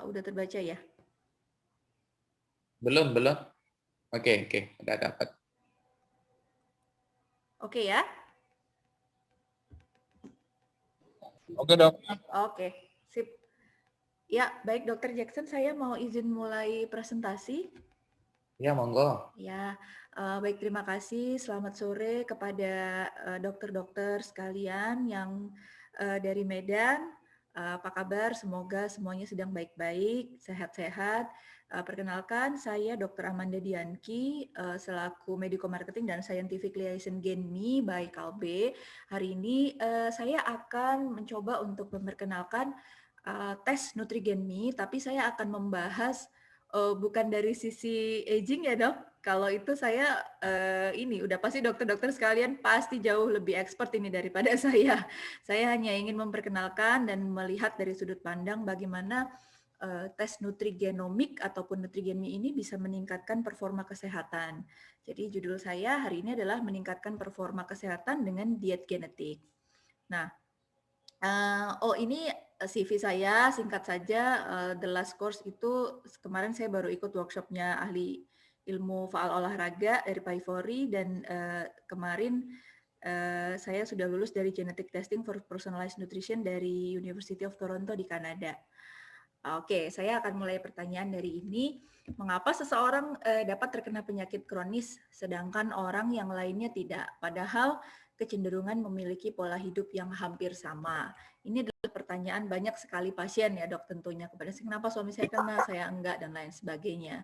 udah terbaca ya? Belum, belum. Oke, udah dapat. Oke ya? Oke, Dok. Oke, sip. Ya, baik Dokter Jackson, saya mau izin mulai presentasi. Ya, monggo. Ya, baik terima kasih. Selamat sore kepada dokter-dokter sekalian yang dari Medan. Apa kabar? Semoga semuanya sedang baik-baik, sehat-sehat. Perkenalkan, saya Dr. Amanda Dianki selaku Medico Marketing dan Scientific Liaison Genmi by Kalbe. Hari ini saya akan mencoba untuk memperkenalkan tes NutriGenmi, tapi saya akan membahas bukan dari sisi aging ya Dok. Kalau itu saya ini udah pasti dokter-dokter sekalian pasti jauh lebih expert ini daripada saya. Saya hanya ingin memperkenalkan dan melihat dari sudut pandang bagaimana tes nutrigenomik ataupun nutrigenmi ini bisa meningkatkan performa kesehatan. Jadi judul saya hari ini adalah meningkatkan performa kesehatan dengan diet genetik. Nah, ini CV saya singkat saja, The Last Course itu kemarin saya baru ikut workshop-nya ahli ilmu faal olahraga dari Paivori dan kemarin saya sudah lulus dari Genetic Testing for Personalized Nutrition dari University of Toronto di Kanada. Oke, saya akan mulai pertanyaan dari ini. Mengapa seseorang dapat terkena penyakit kronis sedangkan orang yang lainnya tidak? Padahal kecenderungan memiliki pola hidup yang hampir sama. Ini adalah pertanyaan banyak sekali pasien ya dok tentunya kepada saya, kenapa suami saya kena, saya enggak, dan lain sebagainya.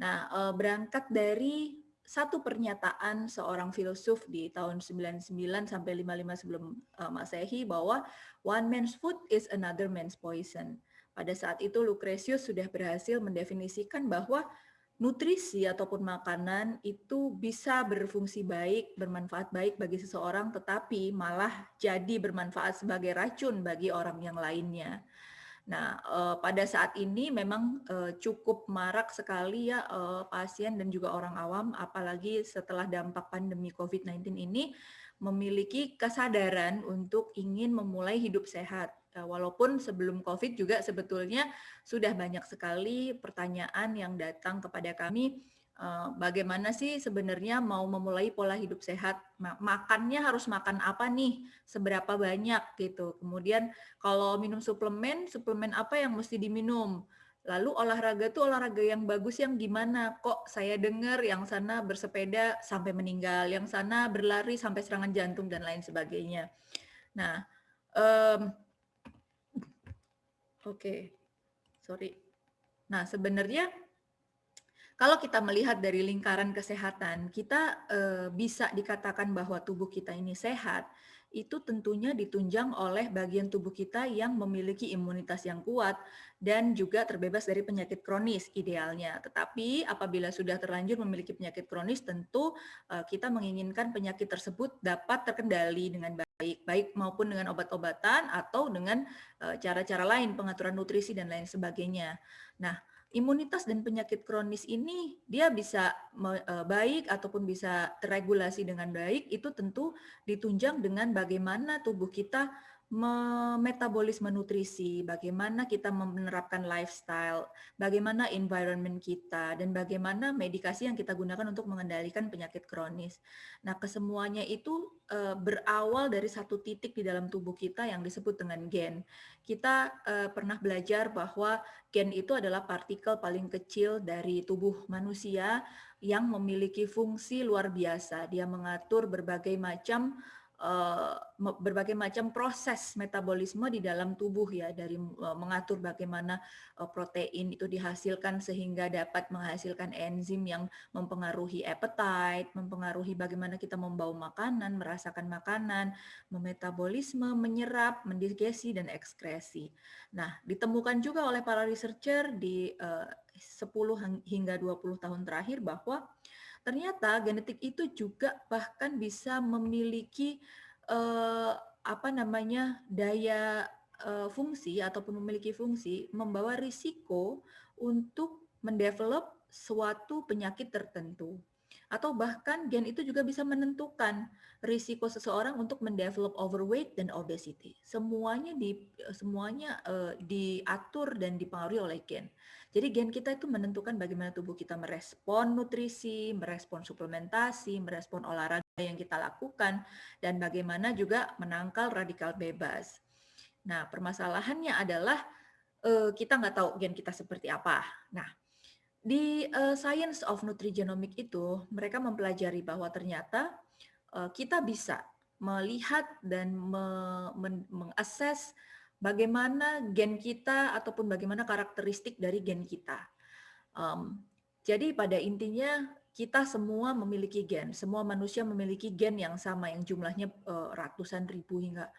Nah, berangkat dari satu pernyataan seorang filsuf di tahun 99 sampai 55 sebelum Masehi bahwa one man's food is another man's poison. Pada saat itu Lucretius sudah berhasil mendefinisikan bahwa nutrisi ataupun makanan itu bisa berfungsi baik, bermanfaat baik bagi seseorang, tetapi malah jadi bermanfaat sebagai racun bagi orang yang lainnya. Nah, pada saat ini memang cukup marak sekali ya pasien dan juga orang awam, apalagi setelah dampak pandemi COVID-19 ini memiliki kesadaran untuk ingin memulai hidup sehat. Walaupun sebelum COVID juga sebetulnya sudah banyak sekali pertanyaan yang datang kepada kami, bagaimana sih sebenarnya mau memulai pola hidup sehat, makannya harus makan apa nih, seberapa banyak gitu. Kemudian kalau minum suplemen, suplemen apa yang mesti diminum? Lalu olahraga tuh olahraga yang bagus yang gimana? Kok saya dengar yang sana bersepeda sampai meninggal, yang sana berlari sampai serangan jantung dan lain sebagainya. Nah, oke, sorry. Nah, sebenarnya kalau kita melihat dari lingkaran kesehatan, kita bisa dikatakan bahwa tubuh kita ini sehat, itu tentunya ditunjang oleh bagian tubuh kita yang memiliki imunitas yang kuat dan juga terbebas dari penyakit kronis idealnya. Tetapi apabila sudah terlanjur memiliki penyakit kronis, tentu kita menginginkan penyakit tersebut dapat terkendali dengan baik, baik maupun dengan obat-obatan atau dengan cara-cara lain, pengaturan nutrisi dan lain sebagainya. Nah, imunitas dan penyakit kronis ini dia bisa baik ataupun bisa terregulasi dengan baik, itu tentu ditunjang dengan bagaimana tubuh kita metabolisme nutrisi, bagaimana kita menerapkan lifestyle, bagaimana environment kita, dan bagaimana medikasi yang kita gunakan untuk mengendalikan penyakit kronis. Nah, kesemuanya itu berawal dari satu titik di dalam tubuh kita yang disebut dengan gen. Kita pernah belajar bahwa gen itu adalah partikel paling kecil dari tubuh manusia yang memiliki fungsi luar biasa. Dia mengatur berbagai macam proses metabolisme di dalam tubuh ya, dari mengatur bagaimana protein itu dihasilkan sehingga dapat menghasilkan enzim yang mempengaruhi appetite, mempengaruhi bagaimana kita membau makanan, merasakan makanan, memetabolisme, menyerap, mendigesti dan ekskresi. Nah, ditemukan juga oleh para researcher di 10 hingga 20 tahun terakhir bahwa ternyata genetik itu juga bahkan bisa memiliki daya fungsi ataupun memiliki fungsi membawa risiko untuk mendevelop suatu penyakit tertentu. Atau bahkan gen itu juga bisa menentukan risiko seseorang untuk mendevelop overweight dan obesity. Semuanya diatur dan dipengaruhi oleh gen. Jadi gen kita itu menentukan bagaimana tubuh kita merespon nutrisi, merespon suplementasi, merespon olahraga yang kita lakukan, dan bagaimana juga menangkal radikal bebas. Nah, permasalahannya adalah kita nggak tahu gen kita seperti apa. Nah, di Science of Nutrigenomics itu mereka mempelajari bahwa ternyata kita bisa melihat dan mengakses bagaimana gen kita ataupun bagaimana karakteristik dari gen kita. Jadi pada intinya kita semua memiliki gen, semua manusia memiliki gen yang sama yang jumlahnya ratusan ribu hingga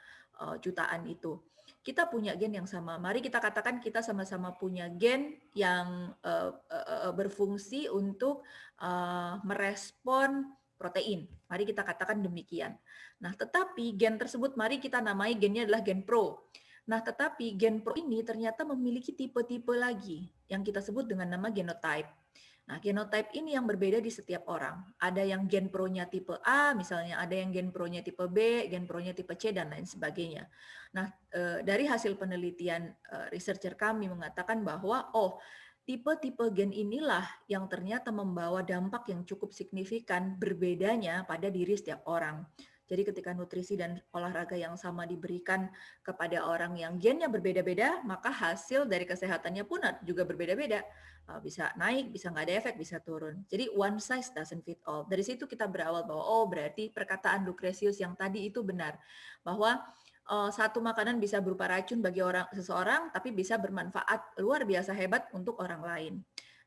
jutaan itu. Kita punya gen yang sama. Mari kita katakan kita sama-sama punya gen yang berfungsi untuk merespon protein. Mari kita katakan demikian. Nah, tetapi gen tersebut mari kita namai gennya adalah gen pro. Nah, tetapi gen pro ini ternyata memiliki tipe-tipe lagi yang kita sebut dengan nama genotype. Nah, genotype ini yang berbeda di setiap orang. Ada yang gen pro-nya tipe A, misalnya ada yang gen pro-nya tipe B, gen pro-nya tipe C, dan lain sebagainya. Nah, dari hasil penelitian researcher kami mengatakan bahwa, tipe-tipe gen inilah yang ternyata membawa dampak yang cukup signifikan berbedanya pada diri setiap orang. Jadi ketika nutrisi dan olahraga yang sama diberikan kepada orang yang gennya berbeda-beda, maka hasil dari kesehatannya pun juga berbeda-beda. Bisa naik, bisa nggak ada efek, bisa turun. Jadi one size doesn't fit all. Dari situ kita berawal bahwa berarti perkataan Lucretius yang tadi itu benar. Bahwa satu makanan bisa berupa racun bagi seseorang, tapi bisa bermanfaat luar biasa hebat untuk orang lain.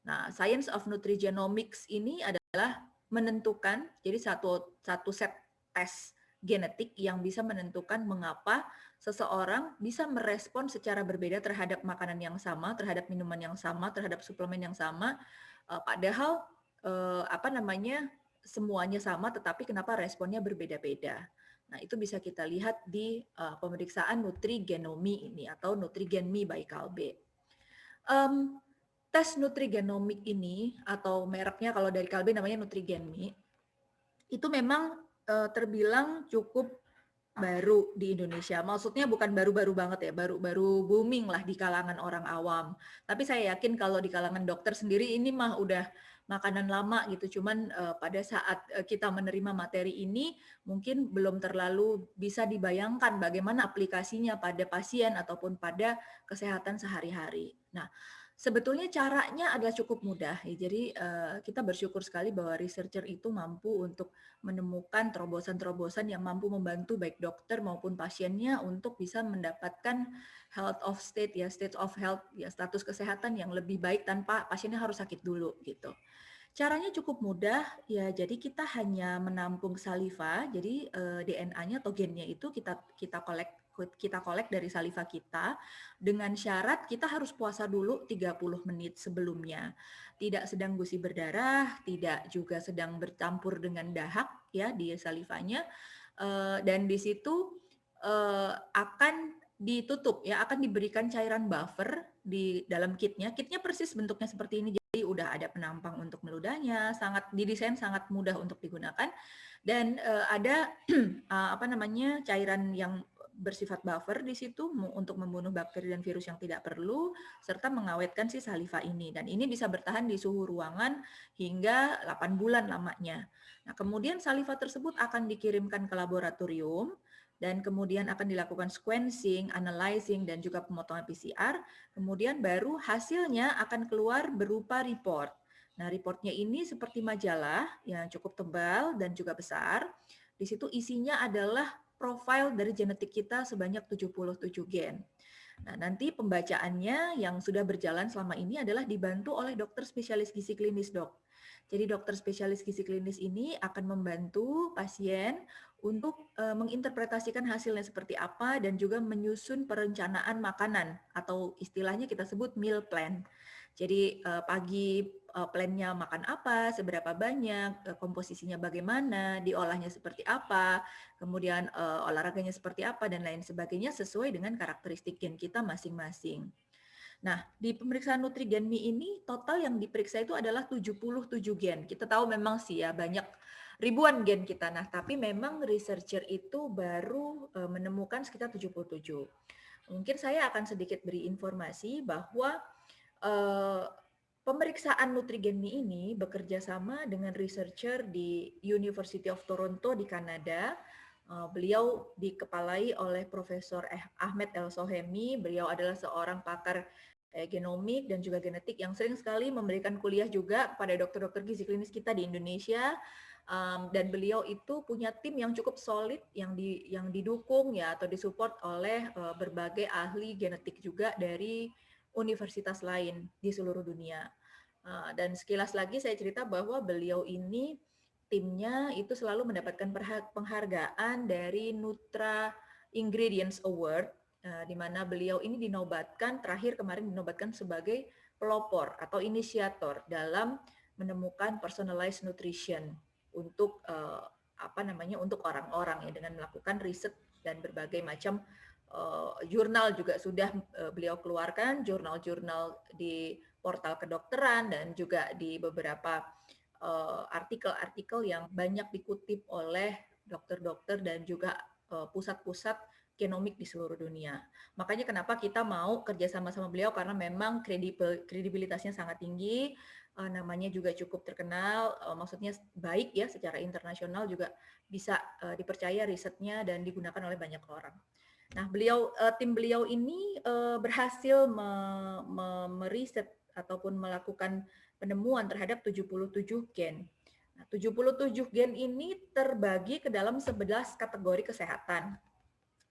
Nah, Science of Nutrigenomics ini adalah menentukan, jadi satu set tes genetik yang bisa menentukan mengapa seseorang bisa merespon secara berbeda terhadap makanan yang sama, terhadap minuman yang sama, terhadap suplemen yang sama, padahal semuanya sama, tetapi kenapa responnya berbeda-beda. Nah, itu bisa kita lihat di pemeriksaan Nutrigenomi ini atau Nutrigenmi by Kalbe. Tes Nutrigenomic ini atau mereknya kalau dari Kalbe namanya Nutrigenmi, itu memang terbilang cukup baru di Indonesia. Maksudnya bukan baru-baru banget ya, baru booming lah di kalangan orang awam. Tapi saya yakin kalau di kalangan dokter sendiri ini mah udah makanan lama gitu. Cuman pada saat kita menerima materi ini mungkin belum terlalu bisa dibayangkan bagaimana aplikasinya pada pasien ataupun pada kesehatan sehari-hari. Nah, sebetulnya caranya adalah cukup mudah. Jadi kita bersyukur sekali bahwa researcher itu mampu untuk menemukan terobosan-terobosan yang mampu membantu baik dokter maupun pasiennya untuk bisa mendapatkan health of state ya, state of health ya, status kesehatan yang lebih baik tanpa pasiennya harus sakit dulu gitu. Caranya cukup mudah ya, jadi kita hanya menampung saliva, jadi DNA-nya atau gennya itu kita kolek dari saliva kita dengan syarat kita harus puasa dulu 30 menit sebelumnya. Tidak sedang gusi berdarah, tidak juga sedang bercampur dengan dahak ya di salivanya, dan di situ akan ditutup ya, akan diberikan cairan buffer di dalam kitnya. Kitnya persis bentuknya seperti ini, jadi udah ada penampang untuk meludahnya, sangat didesain sangat mudah untuk digunakan, dan ada cairan yang bersifat buffer di situ untuk membunuh bakteri dan virus yang tidak perlu, serta mengawetkan si saliva ini. Dan ini bisa bertahan di suhu ruangan hingga 8 bulan lamanya. Nah, kemudian saliva tersebut akan dikirimkan ke laboratorium, dan kemudian akan dilakukan sequencing, analyzing, dan juga pemotongan PCR. Kemudian baru hasilnya akan keluar berupa report. Nah, reportnya ini seperti majalah yang cukup tebal dan juga besar. Di situ isinya adalah profil dari genetik kita sebanyak 77 gen. Nah, nanti pembacaannya yang sudah berjalan selama ini adalah dibantu oleh dokter spesialis gizi klinis, Dok. Jadi dokter spesialis gizi klinis ini akan membantu pasien untuk menginterpretasikan hasilnya seperti apa dan juga menyusun perencanaan makanan atau istilahnya kita sebut meal plan. Jadi pagi plannya makan apa, seberapa banyak, komposisinya bagaimana, diolahnya seperti apa, kemudian olahraganya seperti apa, dan lain sebagainya sesuai dengan karakteristik gen kita masing-masing. Nah, di pemeriksaan Nutrigenmi ini total yang diperiksa itu adalah 77 gen. Kita tahu memang sih ya banyak ribuan gen kita. Nah, tapi memang researcher itu baru menemukan sekitar 77. Mungkin saya akan sedikit beri informasi bahwa eh, pemeriksaan Nutrigenmi ini bekerja sama dengan researcher di University of Toronto di Kanada. Beliau dikepalai oleh Profesor Ahmed El Sohemi. Beliau adalah seorang pakar genomik dan juga genetik yang sering sekali memberikan kuliah juga kepada dokter-dokter gizi klinis kita di Indonesia. Dan beliau itu punya tim yang cukup solid yang didukung ya atau disupport oleh berbagai ahli genetik juga dari universitas lain di seluruh dunia. Dan sekilas lagi saya cerita bahwa beliau ini timnya itu selalu mendapatkan penghargaan dari Nutra Ingredients Award, di mana beliau ini terakhir kemarin dinobatkan sebagai pelopor atau inisiator dalam menemukan personalized nutrition untuk untuk orang-orang ya dengan melakukan riset dan berbagai macam jurnal juga sudah beliau keluarkan, jurnal-jurnal di portal kedokteran dan juga di beberapa artikel-artikel yang banyak dikutip oleh dokter-dokter dan juga pusat-pusat genomik di seluruh dunia. Makanya kenapa kita mau kerjasama sama beliau karena memang kredibilitasnya sangat tinggi, namanya juga cukup terkenal, maksudnya baik ya secara internasional juga bisa dipercaya risetnya dan digunakan oleh banyak orang. Nah, tim beliau ini berhasil meriset ataupun melakukan penemuan terhadap 77 gen. Nah, 77 gen ini terbagi ke dalam 11 kategori kesehatan.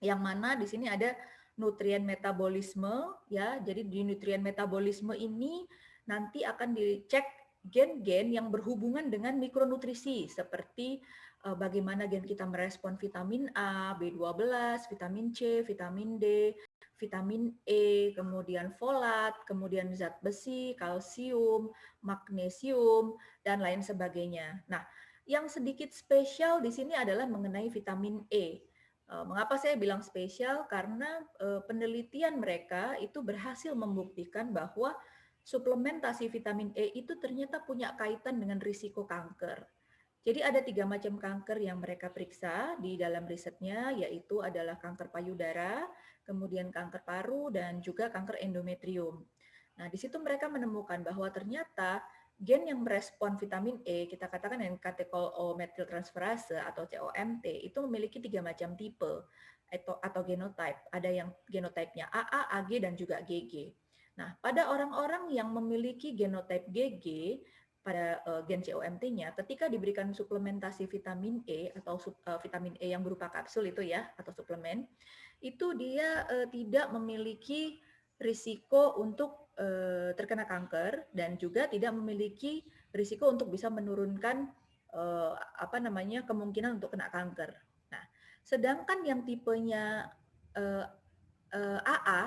Yang mana di sini ada nutrien metabolisme ya. Jadi di nutrien metabolisme ini nanti akan dicek gen-gen yang berhubungan dengan mikronutrisi seperti bagaimana gen kita merespon vitamin A, B12, vitamin C, vitamin D, vitamin E, kemudian folat, kemudian zat besi, kalsium, magnesium, dan lain sebagainya. Nah, yang sedikit spesial di sini adalah mengenai vitamin E. Mengapa saya bilang spesial? Karena penelitian mereka itu berhasil membuktikan bahwa suplementasi vitamin E itu ternyata punya kaitan dengan risiko kanker. Jadi ada 3 macam kanker yang mereka periksa di dalam risetnya, yaitu adalah kanker payudara, kemudian kanker paru, dan juga kanker endometrium. Nah, di situ mereka menemukan bahwa ternyata gen yang merespon vitamin E, kita katakan yang catechol O methyltransferase atau COMT, itu memiliki 3 macam tipe atau genotype. Ada yang genotipenya AA, AG, dan juga GG. Nah, pada orang-orang yang memiliki genotype GG, pada gen COMT-nya, ketika diberikan suplementasi vitamin E atau vitamin E yang berupa kapsul itu ya, atau suplemen, itu dia tidak memiliki risiko untuk terkena kanker dan juga tidak memiliki risiko untuk bisa menurunkan kemungkinan untuk kena kanker. Nah, sedangkan yang tipenya AA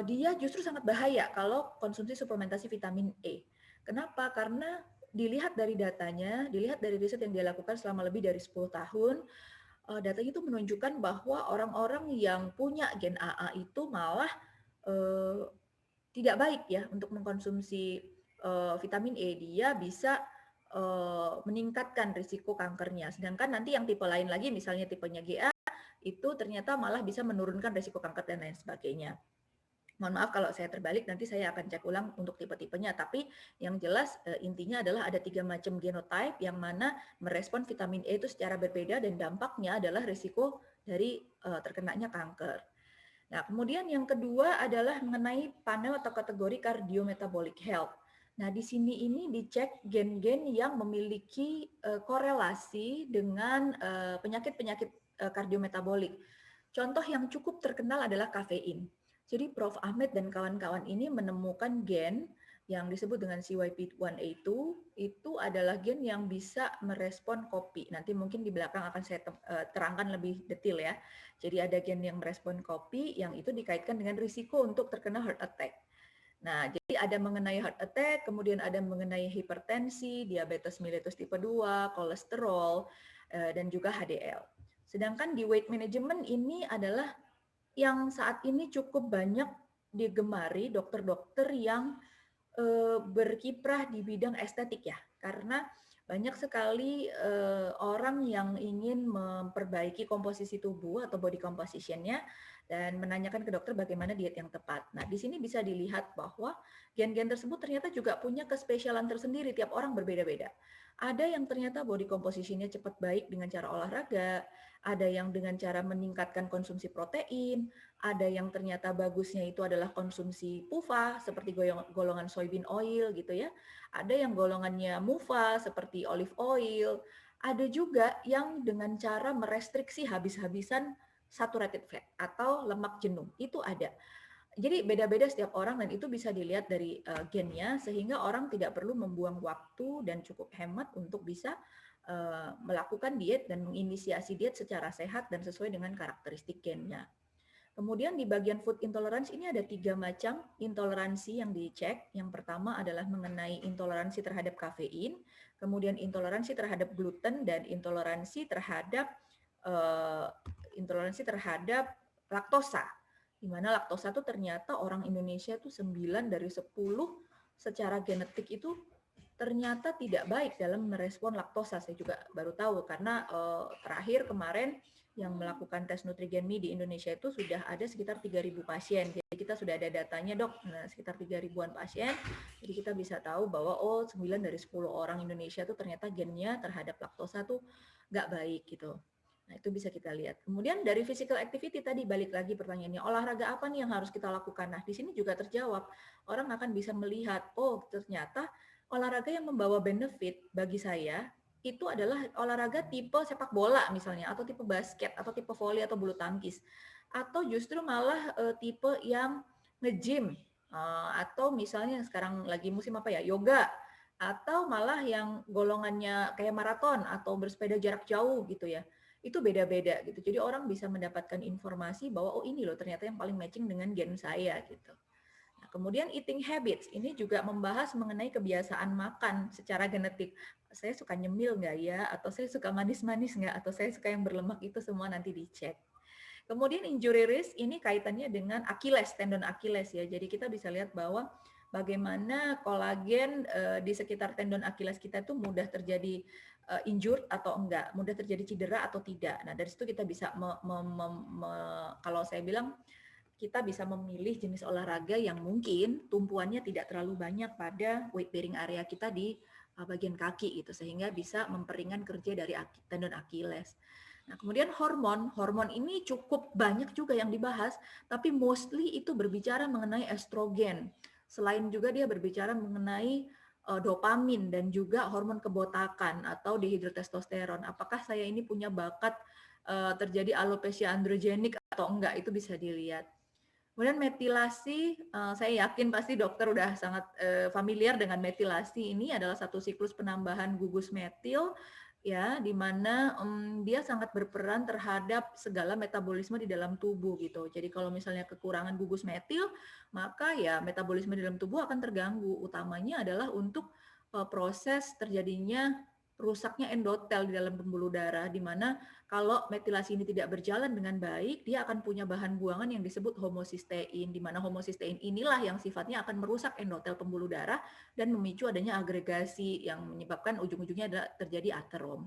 dia justru sangat bahaya kalau konsumsi suplementasi vitamin E. Kenapa? Karena dilihat dari datanya, dilihat dari riset yang dia lakukan selama lebih dari 10 tahun, datanya itu menunjukkan bahwa orang-orang yang punya gen AA itu malah tidak baik ya untuk mengkonsumsi vitamin E. Dia bisa meningkatkan risiko kankernya. Sedangkan nanti yang tipe lain lagi, misalnya tipenya GA, itu ternyata malah bisa menurunkan risiko kanker dan lain sebagainya. Mohon maaf kalau saya terbalik, nanti saya akan cek ulang untuk tipe-tipenya. Tapi yang jelas intinya adalah ada 3 macam genotype yang mana merespon vitamin E itu secara berbeda dan dampaknya adalah risiko dari terkenanya kanker. Nah, kemudian yang kedua adalah mengenai panel atau kategori cardiometabolic health. Nah, di sini ini dicek gen-gen yang memiliki korelasi dengan penyakit-penyakit kardiometabolic. Contoh yang cukup terkenal adalah kafein. Jadi Prof. Ahmed dan kawan-kawan ini menemukan gen yang disebut dengan CYP1A2, itu adalah gen yang bisa merespon kopi. Nanti mungkin di belakang akan saya terangkan lebih detail ya. Jadi ada gen yang merespon kopi yang itu dikaitkan dengan risiko untuk terkena heart attack. Nah, jadi ada mengenai heart attack, kemudian ada mengenai hipertensi, diabetes mellitus tipe 2, kolesterol, dan juga HDL. Sedangkan di weight management ini adalah yang saat ini cukup banyak digemari dokter-dokter yang berkiprah di bidang estetik ya, karena banyak sekali orang yang ingin memperbaiki komposisi tubuh atau body composition-nya dan menanyakan ke dokter bagaimana diet yang tepat. Nah, di sini bisa dilihat bahwa gen-gen tersebut ternyata juga punya kespesialan tersendiri, tiap orang berbeda-beda. Ada yang ternyata body composition-nya cepat baik dengan cara olahraga, ada yang dengan cara meningkatkan konsumsi protein, ada yang ternyata bagusnya itu adalah konsumsi PUFA seperti golongan soybean oil gitu ya. Ada yang golongannya MUFA seperti olive oil. Ada juga yang dengan cara merestriksi habis-habisan saturated fat atau lemak jenuh. Itu ada. Jadi beda-beda setiap orang dan itu bisa dilihat dari gennya sehingga orang tidak perlu membuang waktu dan cukup hemat untuk bisa melakukan diet dan menginisiasi diet secara sehat dan sesuai dengan karakteristik gennya. Kemudian di bagian food intolerance ini ada 3 macam intoleransi yang dicek. Yang pertama adalah mengenai intoleransi terhadap kafein, kemudian intoleransi terhadap gluten, dan intoleransi terhadap uh, laktosa. Di mana laktosa itu ternyata orang Indonesia itu 9 dari 10 secara genetik itu ternyata tidak baik dalam merespon laktosa. Saya juga baru tahu karena terakhir kemarin yang melakukan tes Nutrigenmi di Indonesia itu sudah ada sekitar 3.000 pasien. Jadi kita sudah ada datanya dok, nah, sekitar 3.000-an pasien. Jadi kita bisa tahu bahwa 9 dari 10 orang Indonesia itu ternyata gennya terhadap laktosa tuh nggak baik gitu. Nah itu bisa kita lihat. Kemudian dari physical activity tadi balik lagi pertanyaannya, olahraga apa nih yang harus kita lakukan? Nah di sini juga terjawab. Orang akan bisa melihat, oh ternyata olahraga yang membawa benefit bagi saya itu adalah olahraga tipe sepak bola misalnya, atau tipe basket, atau tipe volley atau bulu tangkis, atau justru malah tipe yang nge-gym, atau misalnya sekarang lagi musim apa ya, yoga, atau malah yang golongannya kayak maraton atau bersepeda jarak jauh gitu ya. Itu beda-beda gitu. Jadi orang bisa mendapatkan informasi bahwa oh ini loh ternyata yang paling matching dengan gen saya gitu. Kemudian eating habits, ini juga membahas mengenai kebiasaan makan secara genetik. Saya suka nyemil nggak ya? Atau saya suka manis-manis nggak? Atau saya suka yang berlemak, itu semua nanti dicek. Kemudian injury risk, ini kaitannya dengan Achilles, tendon Achilles ya. Jadi kita bisa lihat bahwa bagaimana kolagen di sekitar tendon Achilles kita itu mudah terjadi injured atau enggak, mudah terjadi cedera atau tidak. Nah dari situ kita bisa, kalau saya bilang, kita bisa memilih jenis olahraga yang mungkin tumpuannya tidak terlalu banyak pada weight bearing area kita di bagian kaki gitu, sehingga bisa memperingan kerja dari tendon Achilles. Nah, kemudian hormon ini cukup banyak juga yang dibahas, tapi mostly itu berbicara mengenai estrogen. Selain juga dia berbicara mengenai dopamin dan juga hormon kebotakan atau dihidrotestosteron. Apakah saya ini punya bakat terjadi alopecia androgenik atau enggak, itu bisa dilihat. Kemudian metilasi, saya yakin pasti dokter udah sangat familiar dengan metilasi. Ini adalah satu siklus penambahan gugus metil, ya, di mana dia sangat berperan terhadap segala metabolisme di dalam tubuh gitu. Jadi kalau misalnya kekurangan gugus metil, maka ya metabolisme di dalam tubuh akan terganggu. Utamanya adalah untuk proses terjadinya rusaknya endotel di dalam pembuluh darah, di mana kalau metilasi ini tidak berjalan dengan baik, dia akan punya bahan buangan yang disebut homosistein, di mana homosistein inilah yang sifatnya akan merusak endotel pembuluh darah dan memicu adanya agregasi yang menyebabkan ujung-ujungnya adalah terjadi aterom.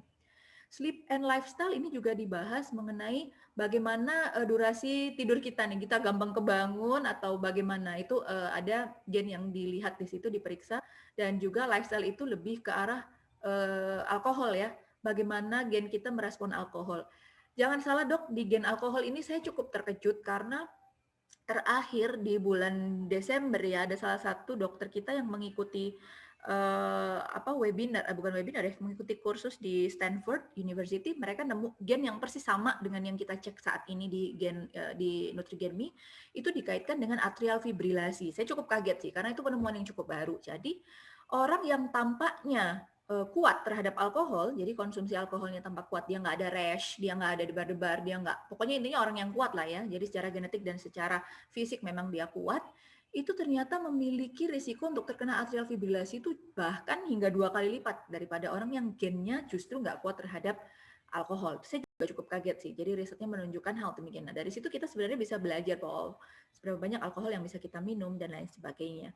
Sleep and lifestyle ini juga dibahas mengenai bagaimana durasi tidur kita nih, kita gampang kebangun atau bagaimana, itu ada gen yang dilihat di situ diperiksa, dan juga lifestyle itu lebih ke arah alkohol ya, bagaimana gen kita merespon alkohol. Jangan salah dok, di gen alkohol ini saya cukup terkejut karena terakhir di bulan Desember ya, ada salah satu dokter kita yang mengikuti bukan webinar ya, mengikuti kursus di Stanford University. Mereka nemu gen yang persis sama dengan yang kita cek saat ini di Nutrigenmi, itu dikaitkan dengan atrial fibrilasi. Saya cukup kaget sih karena itu penemuan yang cukup baru. Jadi orang yang tampaknya kuat terhadap alkohol, jadi konsumsi alkoholnya tampak kuat, dia nggak ada rash, dia nggak ada debar-debar, dia nggak, pokoknya intinya orang yang kuat lah ya, jadi secara genetik dan secara fisik memang dia kuat, itu ternyata memiliki risiko untuk terkena atrial fibrilasi itu bahkan hingga 2 kali lipat daripada orang yang gennya justru nggak kuat terhadap alkohol. Saya juga cukup kaget sih. Jadi risetnya menunjukkan hal demikian. Nah, dari situ kita sebenarnya bisa belajar bahwa seberapa banyak alkohol yang bisa kita minum dan lain sebagainya.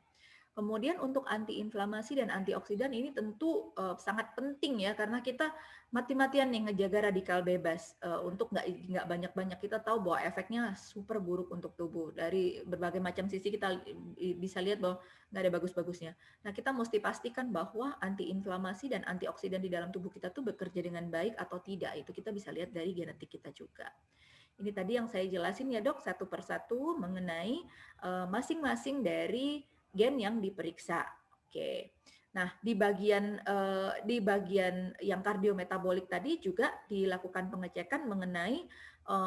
Kemudian untuk antiinflamasi dan antioksidan ini tentu sangat penting ya, karena kita mati-matian nih ngejaga radikal bebas untuk nggak banyak-banyak. Kita tahu bahwa efeknya super buruk untuk tubuh. Dari berbagai macam sisi kita bisa lihat bahwa nggak ada bagus-bagusnya. Nah, kita mesti pastikan bahwa antiinflamasi dan antioksidan di dalam tubuh kita tuh bekerja dengan baik atau tidak. Itu kita bisa lihat dari genetik kita juga. Ini tadi yang saya jelasin ya dok, satu persatu mengenai masing-masing dari gen yang diperiksa. Oke. Nah, di bagian yang kardiometabolik tadi juga dilakukan pengecekan mengenai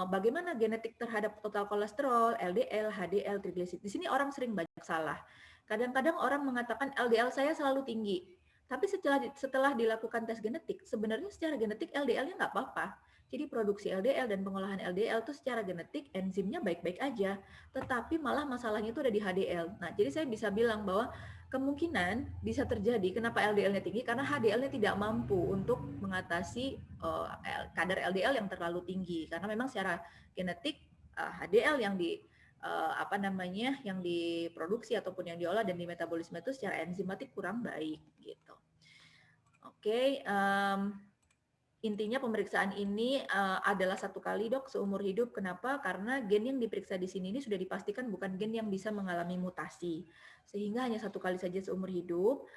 bagaimana genetik terhadap total kolesterol, LDL, HDL, trigliserid. Di sini orang sering banyak salah. Kadang-kadang orang mengatakan LDL saya selalu tinggi. Tapi setelah dilakukan tes genetik, sebenarnya secara genetik LDL-nya nggak apa-apa. Jadi produksi LDL dan pengolahan LDL itu secara genetik enzimnya baik-baik aja, tetapi malah masalahnya itu ada di HDL. Nah, jadi saya bisa bilang bahwa kemungkinan bisa terjadi kenapa LDL-nya tinggi karena HDL-nya tidak mampu untuk mengatasi kadar LDL yang terlalu tinggi karena memang secara genetik HDL yang yang diproduksi ataupun yang diolah dan di metabolisme itu secara enzimatik kurang baik gitu. Oke, intinya pemeriksaan ini adalah satu kali dok seumur hidup. Kenapa? Karena gen yang diperiksa di sini ini sudah dipastikan bukan gen yang bisa mengalami mutasi. Sehingga hanya satu kali saja seumur hidup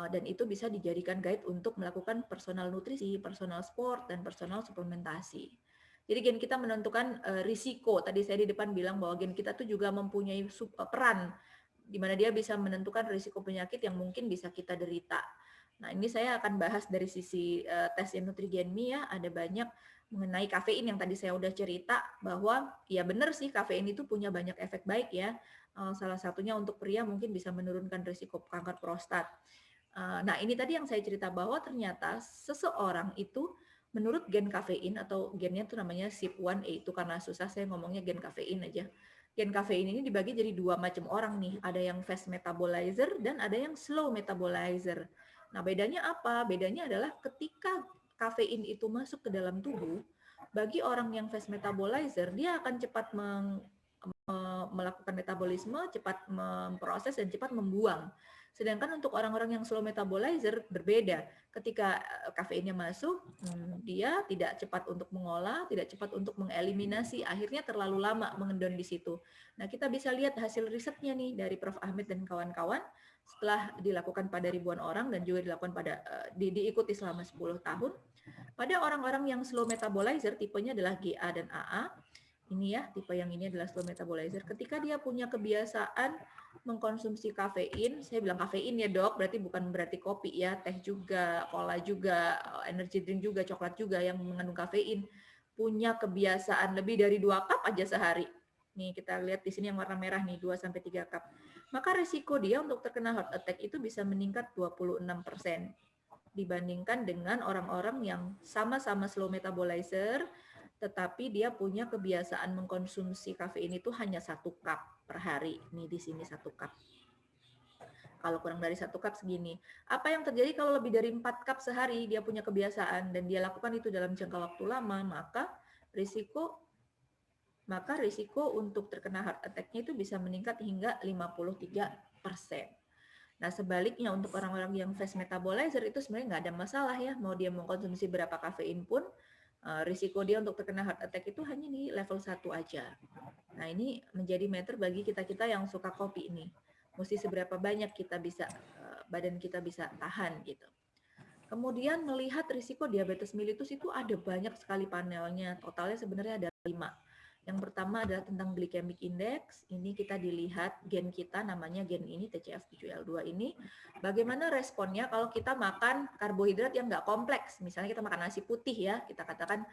dan itu bisa dijadikan guide untuk melakukan personal nutrisi, personal sport, dan personal suplementasi. Jadi gen kita menentukan risiko. Tadi saya di depan bilang bahwa gen kita tuh juga mempunyai peran di mana dia bisa menentukan risiko penyakit yang mungkin bisa kita derita. Nah, ini saya akan bahas dari sisi tes Nutrigenmi ya, ada banyak mengenai kafein yang tadi saya udah cerita bahwa ya benar sih kafein itu punya banyak efek baik ya. Salah satunya untuk pria mungkin bisa menurunkan risiko kanker prostat. Nah, ini tadi yang saya cerita bahwa ternyata seseorang itu menurut gen kafein atau gennya itu namanya SIP1A itu karena susah saya ngomongnya gen kafein aja. Gen kafein ini dibagi jadi dua macam orang nih, ada yang fast metabolizer dan ada yang slow metabolizer. Nah, bedanya apa? Bedanya adalah ketika kafein itu masuk ke dalam tubuh, bagi orang yang fast metabolizer, dia akan cepat melakukan metabolisme, cepat memproses dan cepat membuang. Sedangkan untuk orang-orang yang slow metabolizer berbeda. Ketika kafeinnya masuk, dia tidak cepat untuk mengolah, tidak cepat untuk mengeliminasi, akhirnya terlalu lama mengendon di situ. Nah, kita bisa lihat hasil risetnya nih dari Prof. Ahmed dan kawan-kawan setelah dilakukan pada ribuan orang dan juga dilakukan diikuti selama 10 tahun. Pada orang-orang yang slow metabolizer, tipenya adalah GA dan AA, ini ya, tipe yang ini adalah slow metabolizer. Ketika dia punya kebiasaan mengkonsumsi kafein, saya bilang kafein ya dok, bukan berarti kopi ya, teh juga, cola juga, energy drink juga, coklat juga yang mengandung kafein. Punya kebiasaan lebih dari 2 cup aja sehari. Nih kita lihat di sini yang warna merah nih, 2-3 cup. Maka risiko dia untuk terkena heart attack itu bisa meningkat 26% dibandingkan dengan orang-orang yang sama-sama slow metabolizer, tetapi dia punya kebiasaan mengkonsumsi kafein itu hanya 1 cup per hari. Nih di sini 1 cup. Kalau kurang dari 1 cup segini. Apa yang terjadi kalau lebih dari 4 cup sehari dia punya kebiasaan dan dia lakukan itu dalam jangka waktu lama, maka risiko untuk terkena heart attack-nya itu bisa meningkat hingga 53%. Nah, sebaliknya untuk orang-orang yang fast metabolizer itu sebenarnya nggak ada masalah ya, mau dia mengkonsumsi berapa kafein pun, risiko dia untuk terkena heart attack itu hanya di level 1 aja. Nah, ini menjadi meter bagi kita-kita yang suka kopi ini. Mesti seberapa banyak badan kita bisa tahan gitu. Kemudian melihat risiko diabetes mellitus itu ada banyak sekali panelnya, totalnya sebenarnya ada 5. Yang pertama adalah tentang glycemic index. Ini kita dilihat gen kita, namanya gen ini TCF7L2 ini. Bagaimana responnya kalau kita makan karbohidrat yang nggak kompleks. Misalnya kita makan nasi putih ya, kita katakan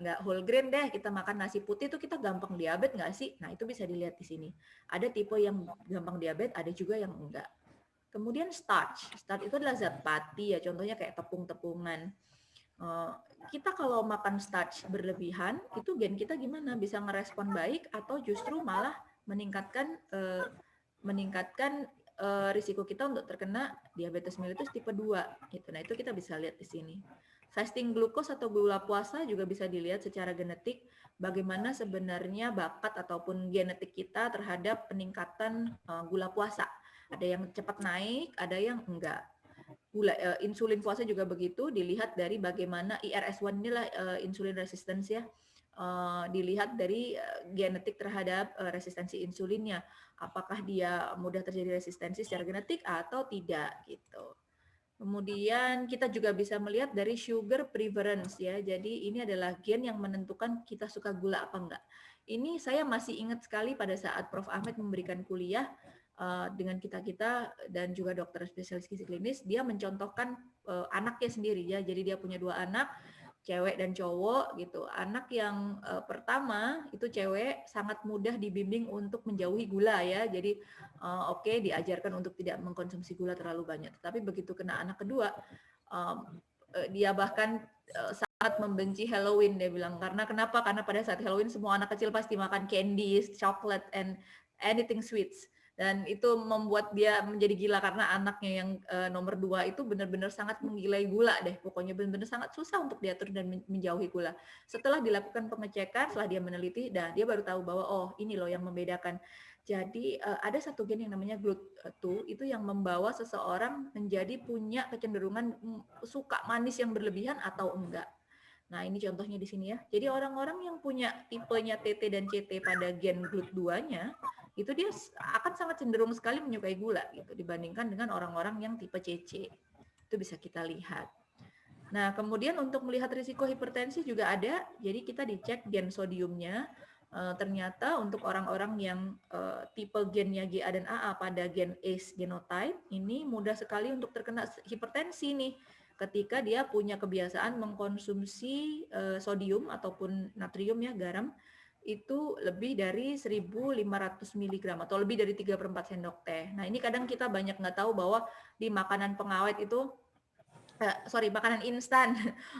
nggak whole grain deh, kita makan nasi putih itu kita gampang diabetes nggak sih? Nah itu bisa dilihat di sini. Ada tipe yang gampang diabetes, ada juga yang enggak. Kemudian starch. Starch itu adalah zat pati ya, contohnya kayak tepung-tepungan. Kita kalau makan starch berlebihan, itu gen kita gimana? Bisa ngerespon baik atau justru malah meningkatkan risiko kita untuk terkena diabetes mellitus tipe 2 gitu. Nah, itu kita bisa lihat di sini. Fasting glucose atau gula puasa juga bisa dilihat secara genetik bagaimana sebenarnya bakat ataupun genetik kita terhadap peningkatan gula puasa. Ada yang cepat naik, ada yang enggak. Insulin puasa juga begitu, dilihat dari bagaimana IRS1 inilah insulin resistance ya. Dilihat dari genetik terhadap resistensi insulinnya. Apakah dia mudah terjadi resistensi secara genetik atau tidak gitu. Kemudian kita juga bisa melihat dari sugar preference ya. Jadi ini adalah gen yang menentukan kita suka gula apa enggak. Ini saya masih ingat sekali pada saat Prof. Ahmed memberikan kuliah dengan kita-kita dan juga dokter spesialis gizi klinis, dia mencontohkan anaknya sendiri ya. Jadi dia punya 2 anak, cewek dan cowok gitu. Anak yang pertama itu cewek sangat mudah dibimbing untuk menjauhi gula ya. Jadi oke, diajarkan untuk tidak mengkonsumsi gula terlalu banyak. Tapi begitu kena anak kedua, dia bahkan sangat membenci Halloween, dia bilang. Karena kenapa? Karena pada saat Halloween semua anak kecil pasti makan candies, chocolate, and anything sweets. Dan itu membuat dia menjadi gila karena anaknya yang nomor 2 itu benar-benar sangat menggilai gula deh. Pokoknya benar-benar sangat susah untuk diatur dan menjauhi gula. Setelah dilakukan pengecekan, setelah dia meneliti, dia baru tahu bahwa oh ini loh yang membedakan. Jadi ada satu gen yang namanya GLUT2 itu yang membawa seseorang menjadi punya kecenderungan suka manis yang berlebihan atau enggak. Nah, ini contohnya di sini ya. Jadi orang-orang yang punya tipenya TT dan CT pada gen GLUT2-nya, itu dia akan sangat cenderung sekali menyukai gula gitu dibandingkan dengan orang-orang yang tipe CC. Itu bisa kita lihat. Nah, kemudian untuk melihat risiko hipertensi juga ada. Jadi kita dicek gen sodiumnya. Ternyata untuk orang-orang yang tipe gennya GA dan AA pada gen ACE genotype, ini mudah sekali untuk terkena hipertensi nih. Ketika dia punya kebiasaan mengkonsumsi sodium ataupun natrium ya, garam, itu lebih dari 1.500 mg atau lebih dari 3/4 sendok teh. Nah, ini kadang kita banyak nggak tahu bahwa di makanan pengawet itu makanan instan.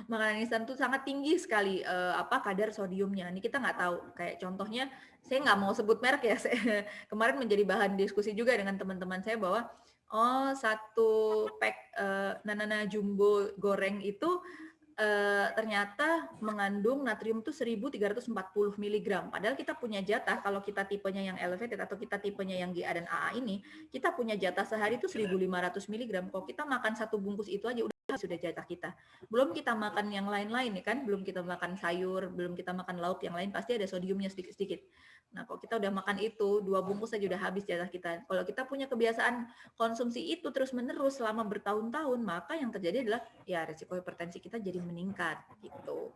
Makanan instan tuh sangat tinggi sekali kadar sodiumnya. Ini kita nggak tahu. Kayak contohnya, saya nggak mau sebut merek ya. Saya kemarin menjadi bahan diskusi juga dengan teman-teman saya bahwa satu pack Nanana Jumbo goreng itu ternyata mengandung natrium tuh 1.340 mg. Padahal kita punya jatah kalau kita tipenya yang elevated atau kita tipenya yang GA dan AA ini, kita punya jatah sehari itu 1.500 mg. Kalau kita makan satu bungkus itu aja sudah jatah kita. Belum kita makan yang lain-lain ya kan, belum kita makan sayur, belum kita makan lauk yang lain, pasti ada sodiumnya sedikit-sedikit. Nah, kalau kita udah makan itu, 2 bungkus saja udah habis jatah kita. Kalau kita punya kebiasaan konsumsi itu terus-menerus selama bertahun-tahun, maka yang terjadi adalah ya risiko hipertensi kita jadi meningkat gitu.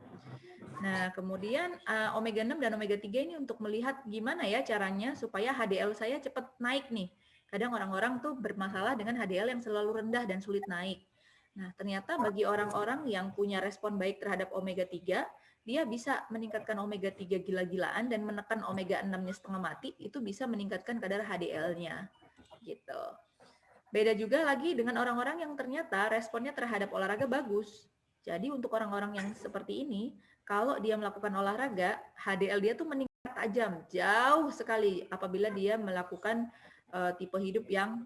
Nah, kemudian omega 6 dan omega 3 ini untuk melihat gimana ya caranya supaya HDL saya cepat naik nih. Kadang orang-orang tuh bermasalah dengan HDL yang selalu rendah dan sulit naik. Nah, ternyata bagi orang-orang yang punya respon baik terhadap omega 3, dia bisa meningkatkan omega 3 gila-gilaan dan menekan omega 6-nya setengah mati, itu bisa meningkatkan kadar HDL-nya. Gitu. Beda juga lagi dengan orang-orang yang ternyata responnya terhadap olahraga bagus. Jadi untuk orang-orang yang seperti ini, kalau dia melakukan olahraga, HDL dia tuh meningkat tajam, jauh sekali apabila dia melakukan tipe hidup yang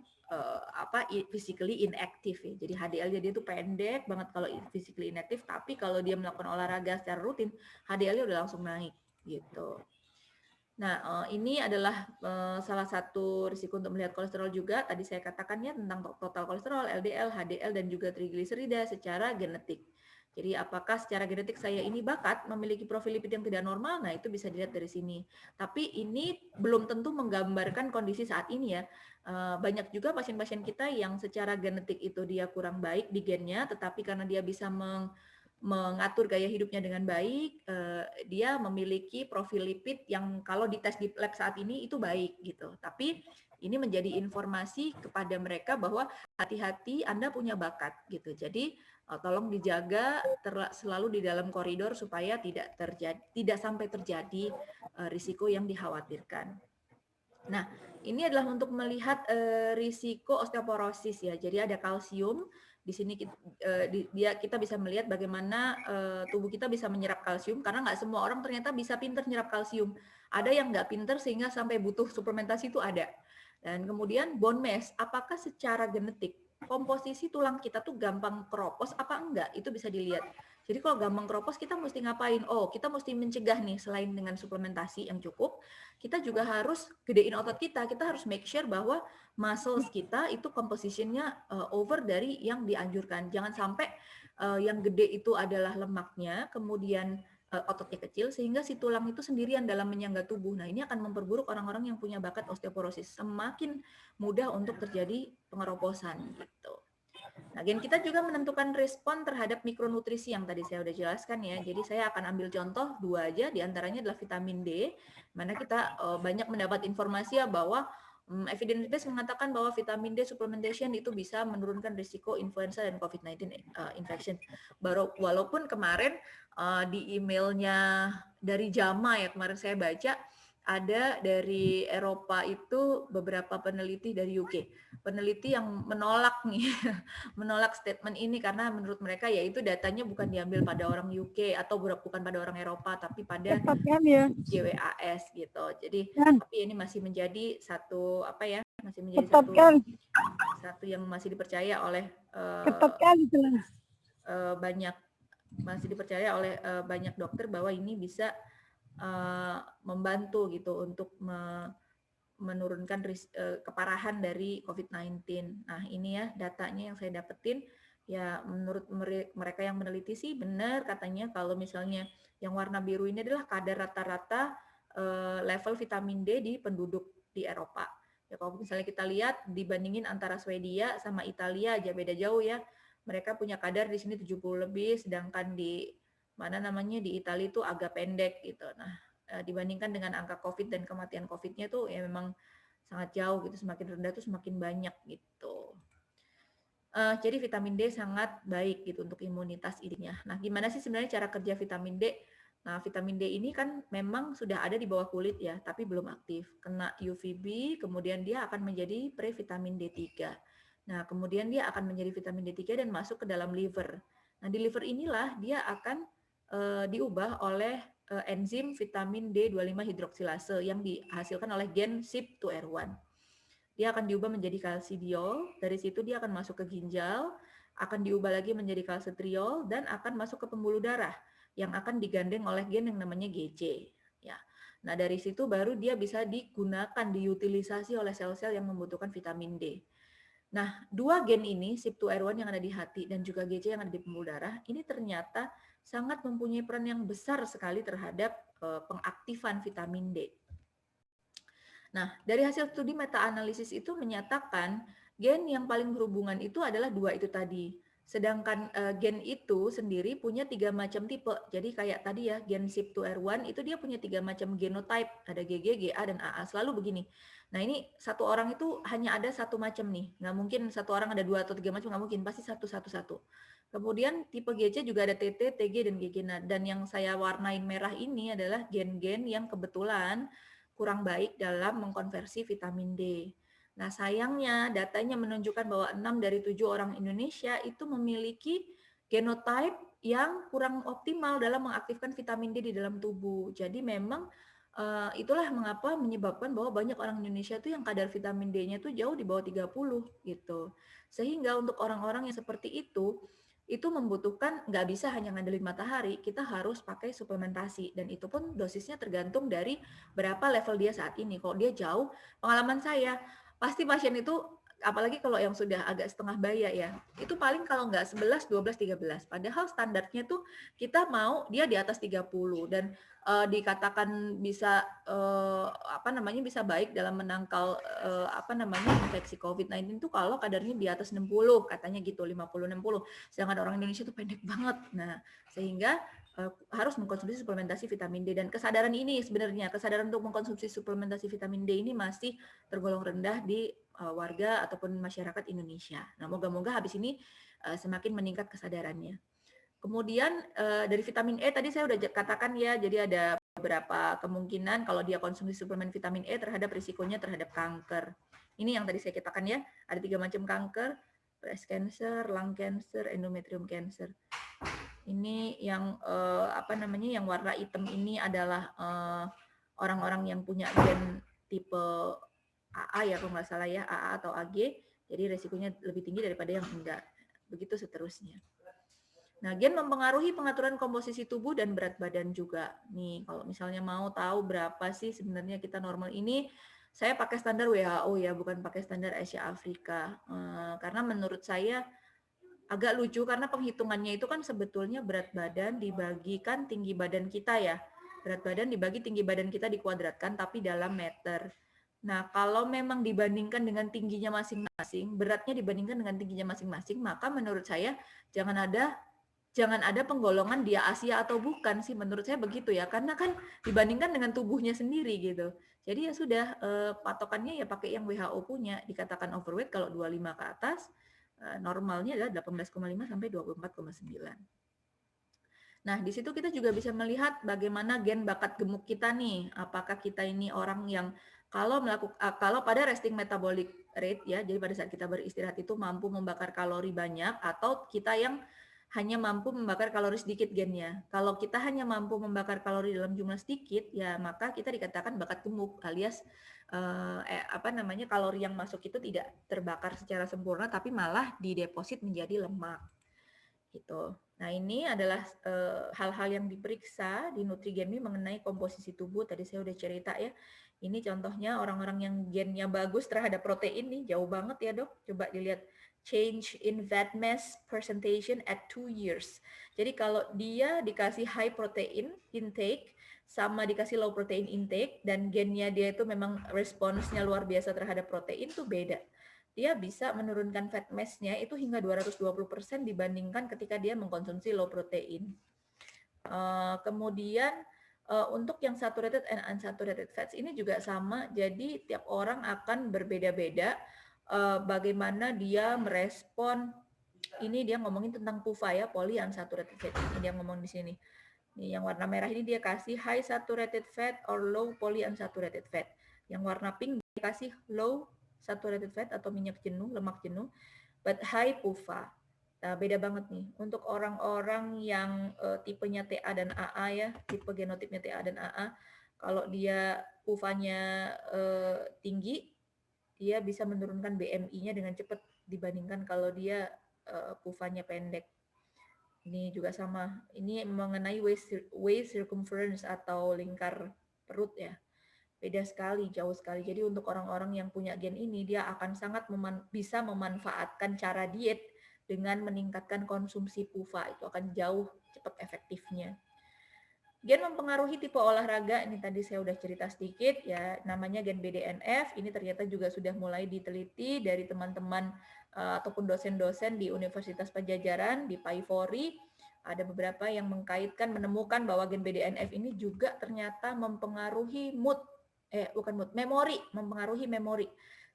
physically inactive ya. Jadi HDL-nya dia tuh pendek banget kalau physically inactive, tapi kalau dia melakukan olahraga secara rutin, HDL-nya udah langsung naik gitu. Nah, ini adalah salah satu risiko untuk melihat kolesterol juga. Tadi saya katakannya tentang total kolesterol, LDL, HDL, dan juga trigliserida secara genetik. Jadi apakah secara genetik saya ini bakat memiliki profil lipid yang tidak normal? Nah, itu bisa dilihat dari sini. Tapi ini belum tentu menggambarkan kondisi saat ini ya. Banyak juga pasien-pasien kita yang secara genetik itu dia kurang baik di gennya, tetapi karena dia bisa mengatur gaya hidupnya dengan baik, dia memiliki profil lipid yang kalau dites di lab saat ini itu baik gitu. Tapi ini menjadi informasi kepada mereka bahwa hati-hati Anda punya bakat gitu. Jadi tolong dijaga selalu di dalam koridor supaya tidak sampai terjadi risiko yang dikhawatirkan. Nah, ini adalah untuk melihat risiko osteoporosis ya. Jadi ada kalsium di sini kita bisa melihat bagaimana tubuh kita bisa menyerap kalsium karena nggak semua orang ternyata bisa pinter nyerap kalsium. Ada yang nggak pinter sehingga sampai butuh suplementasi itu ada. Dan kemudian bone mass, apakah secara genetik komposisi tulang kita tuh gampang keropos apa enggak? Itu bisa dilihat. Jadi kalau gampang keropos kita mesti ngapain? Oh, kita mesti mencegah nih selain dengan suplementasi yang cukup, kita juga harus gedein otot kita. Kita harus make sure bahwa muscles kita itu compositionnya over dari yang dianjurkan. Jangan sampai yang gede itu adalah lemaknya, kemudian ototnya kecil sehingga si tulang itu sendirian dalam menyangga tubuh. Nah, ini akan memperburuk orang-orang yang punya bakat osteoporosis. Semakin mudah untuk terjadi pengeroposan gitu. Nah, gen kita juga menentukan respon terhadap mikronutrisi yang tadi saya udah jelaskan ya. Jadi saya akan ambil contoh 2 aja, diantaranya adalah vitamin D, mana kita banyak mendapat informasi ya bahwa evidence base mengatakan bahwa vitamin D supplementation itu bisa menurunkan risiko influenza dan COVID-19 infection. Walaupun kemarin di emailnya dari JAMA ya kemarin saya baca ada dari Eropa itu beberapa peneliti dari UK, peneliti yang menolak nih, menolak statement ini karena menurut mereka ya itu datanya bukan diambil pada orang UK atau bukan pada orang Eropa tapi pada GWAS gitu. Jadi tapi ini masih menjadi satu apa ya, masih menjadi satu yang masih dipercaya oleh banyak masih dipercaya oleh banyak dokter bahwa ini bisa membantu gitu untuk menurunkan keparahan dari COVID-19. Nah, ini ya datanya yang saya dapetin. Ya, menurut mereka yang meneliti sih benar katanya kalau misalnya yang warna biru ini adalah kadar rata-rata level vitamin D di penduduk di Eropa. Ya, kalau misalnya kita lihat dibandingin antara Swedia sama Italia aja beda jauh ya. Mereka punya kadar di sini 70 lebih, sedangkan di mana namanya di Italia itu agak pendek gitu. Nah, dibandingkan dengan angka COVID dan kematian COVID-nya tuh ya memang sangat jauh gitu, semakin rendah tuh semakin banyak gitu. Jadi vitamin D sangat baik gitu untuk imunitas ininya. Nah, gimana sih sebenarnya cara kerja vitamin D? Nah, vitamin D ini kan memang sudah ada di bawah kulit ya, tapi belum aktif. Kena UVB, kemudian dia akan menjadi previtamin D3. Nah, kemudian dia akan menjadi vitamin D3 dan masuk ke dalam liver. Nah, di liver inilah dia akan diubah oleh enzim vitamin D25 hidroksilase yang dihasilkan oleh gen CYP2R1. Dia akan diubah menjadi kalsidiol, dari situ dia akan masuk ke ginjal, akan diubah lagi menjadi kalsitriol, dan akan masuk ke pembuluh darah yang akan digandeng oleh gen yang namanya GC. Ya. Nah, dari situ baru dia bisa digunakan, diutilisasi oleh sel-sel yang membutuhkan vitamin D. Nah, 2 gen ini, CYP2R1 yang ada di hati dan juga GC yang ada di pembuluh darah, ini ternyata sangat mempunyai peran yang besar sekali terhadap pengaktifan vitamin D. Nah, dari hasil studi meta-analisis itu menyatakan gen yang paling berhubungan itu adalah 2 itu tadi. Sedangkan gen itu sendiri punya 3 macam tipe. Jadi kayak tadi ya, gen CYP2R1 itu dia punya 3 macam genotype. Ada GG, GA, dan AA. Selalu begini. Nah, ini satu orang itu hanya ada satu macam nih. Nggak mungkin satu orang ada 2 atau 3 macam, nggak mungkin. Pasti satu. Kemudian tipe GC juga ada TT, TG, dan GG. Nah, dan yang saya warnain merah ini adalah gen-gen yang kebetulan kurang baik dalam mengkonversi vitamin D. Nah, sayangnya datanya menunjukkan bahwa 6 dari 7 orang Indonesia itu memiliki genotype yang kurang optimal dalam mengaktifkan vitamin D di dalam tubuh. Jadi memang itulah mengapa menyebabkan bahwa banyak orang Indonesia itu yang kadar vitamin D-nya tuh jauh di bawah 30 gitu. Sehingga untuk orang-orang yang seperti itu membutuhkan nggak bisa hanya ngandelin matahari, kita harus pakai suplementasi dan itu pun dosisnya tergantung dari berapa level dia saat ini. Kalau dia jauh, pengalaman saya pasti pasien itu apalagi kalau yang sudah agak setengah baya ya, itu paling kalau nggak 11, 12, 13. Padahal standarnya tuh kita mau dia di atas 30 dan dikatakan bisa bisa baik dalam menangkal infeksi COVID-19 itu kalau kadarnya di atas 60 katanya gitu, 50-60. Sedangkan orang Indonesia itu pendek banget. Nah, sehingga harus mengkonsumsi suplementasi vitamin D dan kesadaran ini sebenarnya kesadaran untuk mengkonsumsi suplementasi vitamin D ini masih tergolong rendah di warga ataupun masyarakat Indonesia. Nah, moga-moga habis ini semakin meningkat kesadarannya. Kemudian dari vitamin E tadi saya udah katakan ya, jadi ada beberapa kemungkinan kalau dia konsumsi suplemen vitamin E terhadap risikonya terhadap kanker. Ini yang tadi saya katakan ya, ada 3 macam kanker, breast cancer, lung cancer, endometrium cancer. Ini yang yang warna hitam ini adalah orang-orang yang punya gen tipe AA ya kalau nggak salah ya, AA atau AG, jadi resikonya lebih tinggi daripada yang enggak. Begitu seterusnya. Nah, gen mempengaruhi pengaturan komposisi tubuh dan berat badan juga. Nih, kalau misalnya mau tahu berapa sih sebenarnya kita normal ini, saya pakai standar WHO ya, bukan pakai standar Asia Afrika. Karena menurut saya agak lucu karena penghitungannya itu kan sebetulnya berat badan dibagikan tinggi badan kita ya. Berat badan dibagi tinggi badan kita dikuadratkan tapi dalam meter. Nah, kalau memang dibandingkan dengan tingginya masing-masing, beratnya dibandingkan dengan tingginya masing-masing, maka menurut saya jangan ada penggolongan dia Asia atau bukan sih, menurut saya begitu ya, karena kan dibandingkan dengan tubuhnya sendiri gitu. Jadi ya sudah, patokannya ya pakai yang WHO punya, dikatakan overweight kalau 25 ke atas, normalnya adalah 18,5 sampai 24,9. Nah, di situ kita juga bisa melihat bagaimana gen bakat gemuk kita nih, apakah kita ini orang yang kalau pada resting metabolic rate ya, jadi pada saat kita beristirahat itu mampu membakar kalori banyak, atau kita yang hanya mampu membakar kalori sedikit gennya. Kalau kita hanya mampu membakar kalori dalam jumlah sedikit, ya maka kita dikatakan bakat gemuk, alias kalori yang masuk itu tidak terbakar secara sempurna, tapi malah dideposit menjadi lemak. Gitu. Nah, ini adalah hal-hal yang diperiksa di Nutrigeni mengenai komposisi tubuh. Tadi saya udah cerita ya. Ini contohnya orang-orang yang gennya bagus terhadap protein nih, jauh banget ya dok. Coba dilihat change in fat mass percentage at 2 years. Jadi kalau dia dikasih high protein intake sama dikasih low protein intake dan gennya dia itu memang responsnya luar biasa terhadap protein tuh beda. Dia bisa menurunkan fat mass-nya itu hingga 220% dibandingkan ketika dia mengkonsumsi low protein. Kemudian untuk yang saturated and unsaturated fats ini juga sama, jadi tiap orang akan berbeda-beda bagaimana dia merespon. Ini dia ngomongin tentang PUFA ya, polyunsaturated fat. Ini dia ngomong di sini. Nih, yang warna merah ini dia kasih high saturated fat or low polyunsaturated fat. Yang warna pink dia kasih low saturated fat atau minyak jenuh, lemak jenuh, but high PUFA. Nah, beda banget nih. Untuk orang-orang yang tipenya TA dan AA ya, tipe genotipnya TA dan AA, kalau dia PUFA-nya tinggi, dia bisa menurunkan BMI-nya dengan cepat dibandingkan kalau dia PUFA-nya pendek. Ini juga sama. Ini mengenai waist circumference atau lingkar perut ya. Beda sekali, jauh sekali. Jadi untuk orang-orang yang punya gen ini, dia akan sangat bisa memanfaatkan cara diet dengan meningkatkan konsumsi PUFA. Itu akan jauh cepat efektifnya. Gen mempengaruhi tipe olahraga, ini tadi saya udah cerita sedikit ya, namanya gen BDNF. Ini ternyata juga sudah mulai diteliti dari teman-teman ataupun dosen-dosen di Universitas Pajajaran, di PAI-FORI. Ada beberapa yang mengkaitkan, menemukan bahwa gen BDNF ini juga ternyata mempengaruhi memori, mempengaruhi memori.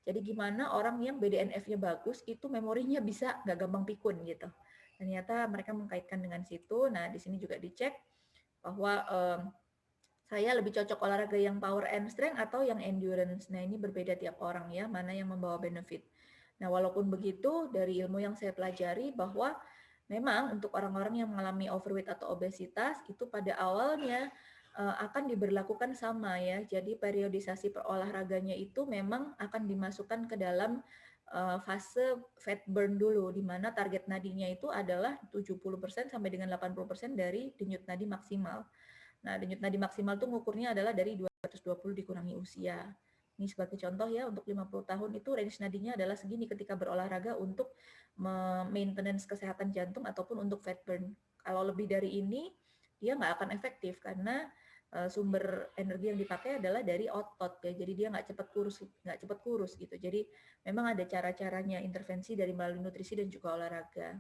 Jadi gimana orang yang BDNF-nya bagus, itu memorinya bisa nggak gampang pikun gitu. Ternyata mereka mengkaitkan dengan situ. Nah, di sini juga dicek bahwa saya lebih cocok olahraga yang power and strength atau yang endurance. Nah, ini berbeda tiap orang ya, mana yang membawa benefit. Nah, walaupun begitu, dari ilmu yang saya pelajari bahwa memang untuk orang-orang yang mengalami overweight atau obesitas, itu pada awalnya akan diberlakukan sama ya. Jadi periodisasi perolahraganya itu memang akan dimasukkan ke dalam fase fat burn dulu, di mana target nadinya itu adalah 70% sampai dengan 80% dari denyut nadi maksimal. Nah, denyut nadi maksimal itu ngukurnya adalah dari 220 dikurangi usia. Ini sebagai contoh ya, untuk 50 tahun itu range nadinya adalah segini ketika berolahraga untuk maintenance kesehatan jantung ataupun untuk fat burn. Kalau lebih dari ini, dia nggak akan efektif karena sumber energi yang dipakai adalah dari otot ya, jadi dia nggak cepat kurus gitu. Jadi memang ada cara-caranya, intervensi dari melalui nutrisi dan juga olahraga.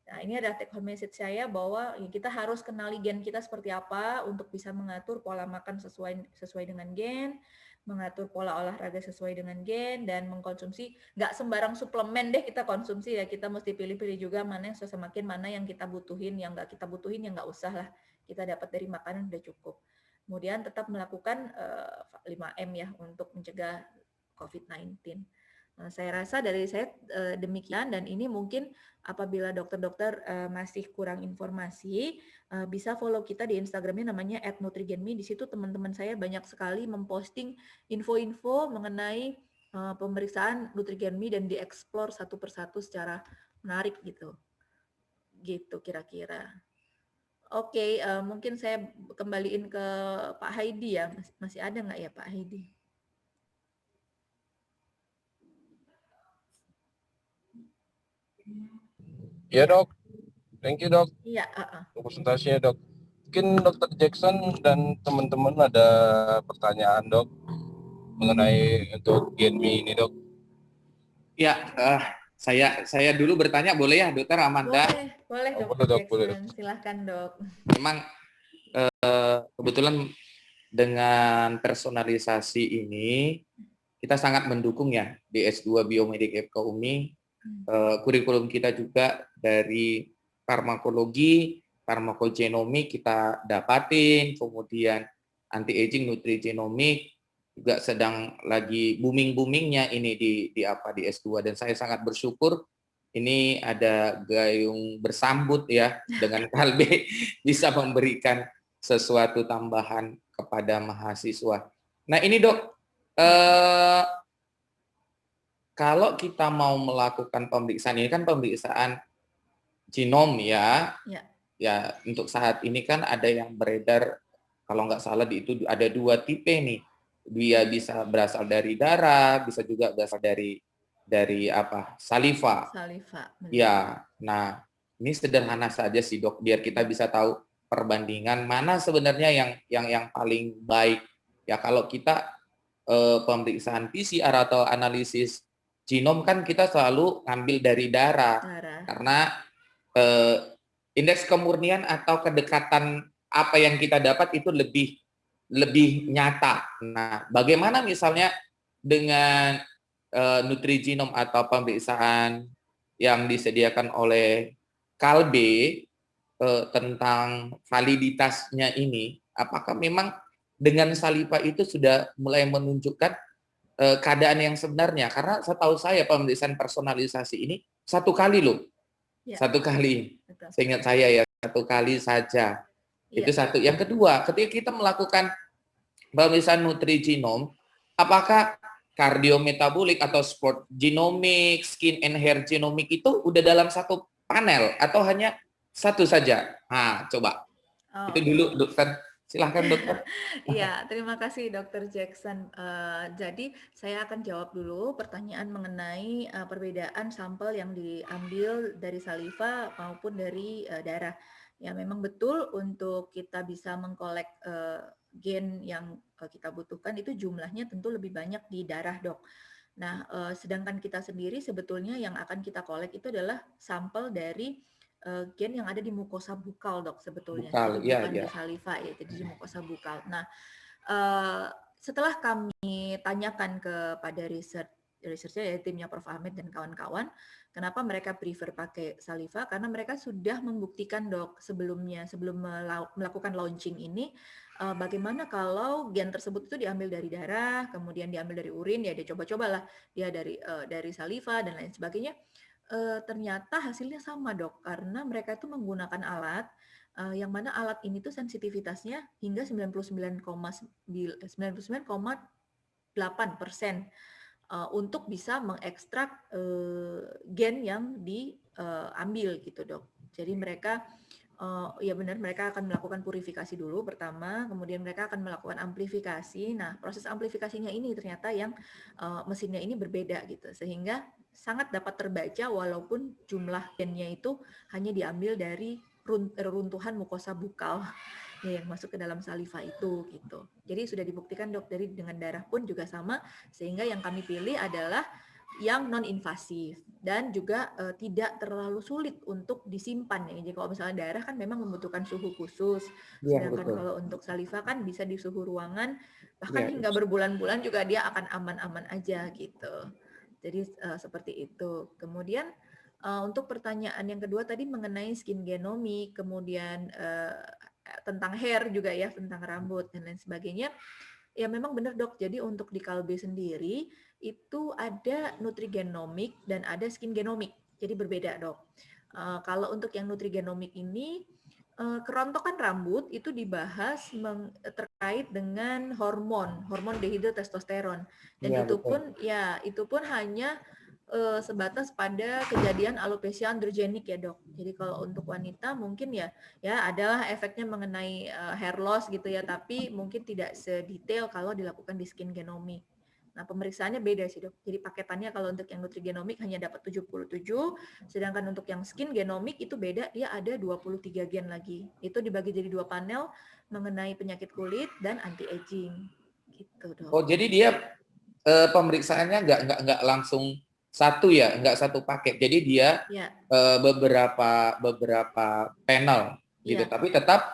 Nah, ini adalah take home message saya bahwa ya, kita harus kenali gen kita seperti apa untuk bisa mengatur pola makan sesuai dengan gen, mengatur pola olahraga sesuai dengan gen, dan mengkonsumsi nggak sembarang suplemen deh kita konsumsi ya, kita mesti pilih-pilih juga mana yang sesuai makin, mana yang kita butuhin, yang nggak kita butuhin yang nggak usah lah, kita dapat dari makanan udah cukup. Kemudian tetap melakukan 5M ya untuk mencegah COVID-19. Nah, saya rasa dari saya demikian, dan ini mungkin apabila dokter-dokter masih kurang informasi, bisa follow kita di Instagramnya namanya @nutrigenme. Di situ teman-teman saya banyak sekali memposting info-info mengenai pemeriksaan nutrigenomik dan dieksplor satu persatu secara menarik gitu. Gitu kira-kira. Oke, mungkin saya kembaliin ke Pak Haidi ya. Masih ada nggak ya Pak Haidi? Ya dok, thank you dok Iya, untuk presentasinya dok. Mungkin Dokter Jackson dan teman-teman ada pertanyaan dok mengenai untuk GenMe ini dok. Ya, saya dulu bertanya boleh ya, Dokter Amanda? Boleh Oh, Dokter boleh, dok, boleh, Jackson. Silahkan dok. Memang kebetulan dengan personalisasi ini kita sangat mendukung ya di S2 Biomedik FK UMI. Kurikulum kita juga dari farmakologi, farmakogenomik kita dapatin, kemudian anti-aging nutrigenomik juga sedang lagi booming-boomingnya ini di S2, dan saya sangat bersyukur ini ada gayung bersambut ya dengan Kalbe bisa memberikan sesuatu tambahan kepada mahasiswa. Nah ini dok, kalau kita mau melakukan pemeriksaan, ini kan pemeriksaan genom ya. Ya, untuk saat ini kan ada yang beredar, kalau nggak salah itu ada 2 tipe nih. Dia bisa berasal dari darah, bisa juga berasal dari saliva. Ya, nah ini sederhana saja sih dok, biar kita bisa tahu perbandingan mana sebenarnya yang paling baik. Ya kalau kita pemeriksaan PCR atau analisis genom kan kita selalu ngambil dari darah. Karena indeks kemurnian atau kedekatan apa yang kita dapat itu lebih nyata. Nah, bagaimana misalnya dengan nutrigenom atau pemeriksaan yang disediakan oleh Kalbe tentang validitasnya ini, apakah memang dengan saliva itu sudah mulai menunjukkan keadaan yang sebenarnya? Karena setahu saya pemeriksaan personalisasi ini 1 kali loh. Ya. 1 kali. Seingat saya ya 1 kali saja. Ya. Itu satu. Yang kedua, ketika kita melakukan pemeriksaan nutrigenom, apakah kardiometabolik atau sport genomic, skin and hair genomic itu udah dalam satu panel atau hanya satu saja? Nah, coba. Itu dulu dokter. Silahkan dokter. Iya, terima kasih Dokter Jackson. Jadi saya akan jawab dulu pertanyaan mengenai perbedaan sampel yang diambil dari saliva maupun dari darah. Ya memang betul untuk kita bisa mengkolek gen yang kita butuhkan itu jumlahnya tentu lebih banyak di darah dok. Nah, sedangkan kita sendiri sebetulnya yang akan kita kolek itu adalah sampel dari gen yang ada di mukosa bukal dok sebetulnya, bukal, jadi bukan di saliva ya, jadi di mukosa bukal. Nah, setelah kami tanyakan kepada researcher ya timnya Prof Ahmed dan kawan-kawan, kenapa mereka prefer pakai saliva? Karena mereka sudah membuktikan dok sebelumnya sebelum melakukan launching ini, bagaimana kalau gen tersebut itu diambil dari darah, kemudian diambil dari urin, ya dia coba-cobalah dia dari saliva dan lain sebagainya. Ternyata hasilnya sama dok, karena mereka itu menggunakan alat yang mana alat ini tuh sensitivitasnya hingga 99,8% untuk bisa mengekstrak gen yang diambil gitu dok. Jadi mereka ya benar, mereka akan melakukan purifikasi dulu pertama, kemudian mereka akan melakukan amplifikasi. Nah, proses amplifikasinya ini ternyata yang mesinnya ini berbeda gitu, sehingga sangat dapat terbaca walaupun jumlah gennya itu hanya diambil dari runtuhan mukosa bukal ya, yang masuk ke dalam saliva itu gitu. Jadi sudah dibuktikan dok, dari dengan darah pun juga sama, sehingga yang kami pilih adalah yang non-invasif dan juga tidak terlalu sulit untuk disimpan ya. Jadi kalau misalnya darah kan memang membutuhkan suhu khusus, sedangkan kalau untuk saliva kan bisa di suhu ruangan bahkan hingga berbulan-bulan juga dia akan aman-aman aja gitu. Jadi seperti itu. Kemudian untuk pertanyaan yang kedua tadi mengenai skin genomik, kemudian tentang hair juga ya, tentang rambut dan lain sebagainya. Ya memang benar dok, jadi untuk di Kalbe sendiri itu ada nutrigenomik dan ada skin genomik, jadi berbeda dok. Kalau untuk yang nutrigenomik ini Kerontokan rambut itu dibahas terkait dengan hormon dihidrotestosteron, dan Iya itu betul. pun itu pun hanya sebatas pada kejadian alopecia androgenik ya dok. Jadi kalau untuk wanita mungkin ya adalah efeknya mengenai hair loss gitu ya, tapi mungkin tidak sedetail kalau dilakukan di skin genomic. Nah, pemeriksaannya beda sih dok. Jadi paketannya kalau untuk yang nutrigenomik hanya dapat 77, sedangkan untuk yang skin genomik itu beda, dia ada 23 gen lagi. Itu dibagi jadi 2 panel mengenai penyakit kulit dan anti aging. Gitu dok. Oh jadi dia pemeriksaannya nggak langsung satu ya, nggak satu paket. Jadi dia Ya, beberapa panel gitu. iya, Tapi tetap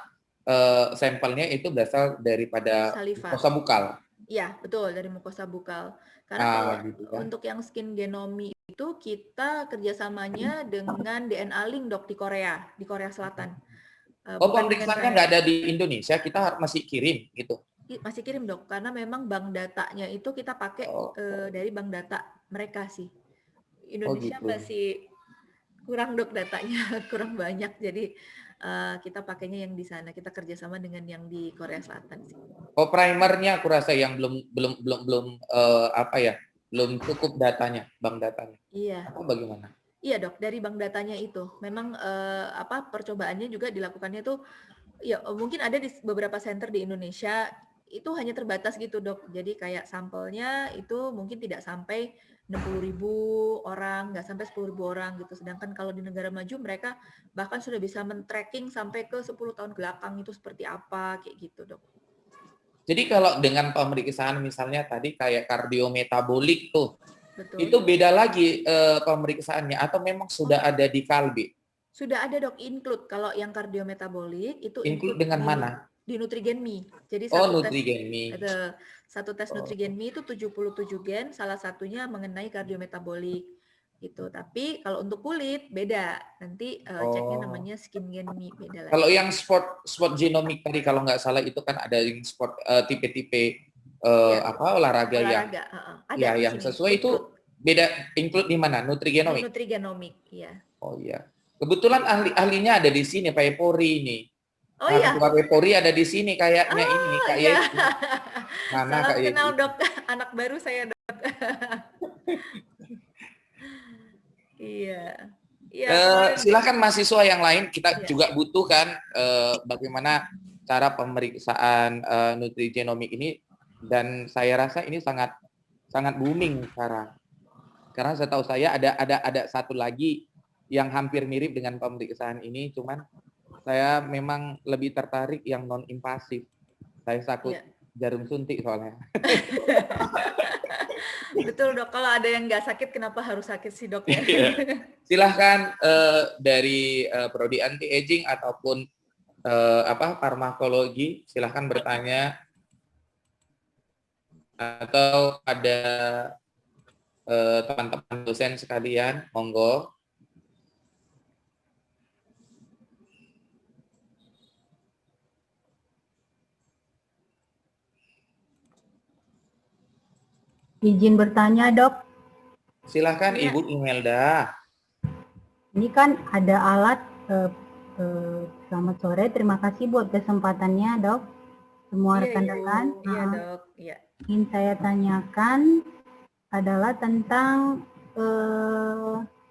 sampelnya itu berasal daripada saliva. mukosa bukal. Iya, betul, dari mukosa bukal. Karena kalau Ah gitu ya. untuk yang skin genomi itu kita kerjasamanya dengan DNA Link dok di Korea Selatan. Oh Bukan dengan pemeriksaannya KM. nggak ada di Indonesia, kita masih kirim gitu. Masih kirim dok, karena memang bank datanya itu kita pakai Oh, dari bank data mereka sih. oh Indonesia gitu. masih kurang dok datanya, kurang banyak. Jadi kita pakainya yang di sana. Kita kerjasama dengan yang di Korea Selatan sih. Oh primernya aku rasa yang belum apa ya, belum cukup datanya, bank datanya. Iya. Atau bagaimana? Iya dok, dari bank datanya itu memang percobaannya juga dilakukannya tuh ya mungkin ada di beberapa center di Indonesia itu hanya terbatas gitu dok. Jadi kayak sampelnya itu mungkin tidak sampai 60.000 orang, nggak sampai 10.000 orang gitu. Sedangkan kalau di negara maju mereka bahkan sudah bisa men-tracking sampai ke 10 tahun belakang itu seperti apa kayak gitu dok. Jadi kalau dengan pemeriksaan misalnya tadi kayak kardiometabolik tuh, itu Betul. beda lagi pemeriksaannya atau memang Oh, sudah ada di Kalbe? sudah ada dok include kalau yang kardiometabolik itu Include include dengan mana? di Nutrigen.me. Jadi Oh, satu tes Nutrigen. ada satu tes Oh, Nutrigen.me itu 77 gen, salah satunya mengenai kardiometabolik gitu. Tapi kalau untuk kulit beda. Nanti ceknya oh. namanya Skin Gen.me beda Kalau lagi. yang sport genomik tadi kalau nggak salah itu kan ada yang sport tipe-tipe Iya, apa olahraga yang olahraga, heeh. Ada ya di yang sini sesuai itu include beda include di mana? di Nutrigenomik. Nutrigenomic, iya. Oh iya. Kebetulan ahlinya ada di sini Pak Epori ini. Oh Ah, iya. ketua Epori ada di sini kayaknya ini Oh Kak iya. Yeti. Mana Kak Salam kenal Yeti? dok, anak baru saya dok. Iya. Iya, kemarin Silakan mahasiswa yang lain kita iya. juga butuh kan bagaimana cara pemeriksaan nutrigenomik ini dan saya rasa ini sangat sangat booming sekarang. Karena setahu saya ada satu lagi yang hampir mirip dengan pemeriksaan ini, cuman saya memang lebih tertarik yang non invasif. Saya takut Iya. jarum suntik soalnya. Betul dok, kalau ada yang nggak sakit kenapa harus sakit sih dok ya? Iya. Silahkan dari prodi anti aging ataupun apa farmakologi silahkan bertanya atau ada teman-teman dosen sekalian, monggo. Izin bertanya, Dok. Silahkan Iya. Ibu Imelda. Ini kan ada alat. Selamat sore, terima kasih buat kesempatannya, Dok. Semua Iya, rekan-rekan. iya dok, iya. Ingin saya tanyakan adalah tentang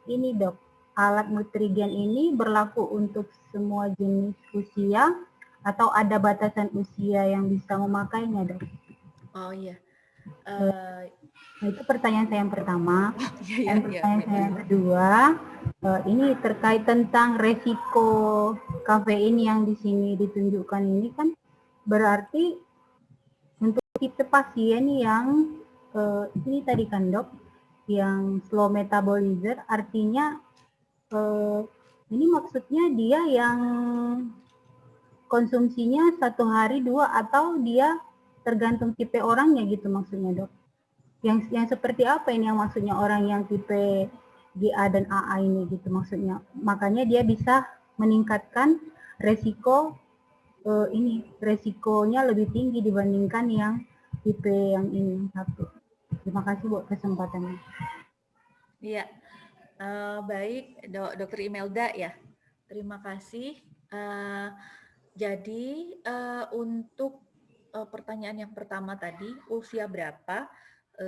ini, Dok. Alat Nutrigen ini berlaku untuk semua jenis usia atau ada batasan usia yang bisa memakainya, Dok? Oh iya. Nah, itu pertanyaan saya yang pertama. Iya, Dan pertanyaan saya yang kedua, ini terkait tentang resiko kafein yang di sini ditunjukkan ini kan berarti untuk tipe pasien yang ini tadi kan dok, yang slow metabolizer, artinya ini maksudnya dia yang konsumsinya 1 hari 2 atau dia tergantung tipe orangnya gitu maksudnya dok? Yang seperti apa ini yang maksudnya orang yang tipe GA dan AA ini gitu maksudnya. Makanya dia bisa meningkatkan resiko resikonya lebih tinggi dibandingkan yang tipe yang ini yang satu. Terima kasih buat kesempatannya. Iya. Baik, Dokter Imelda ya. Terima kasih. Uh, jadi untuk pertanyaan yang pertama tadi, usia berapa?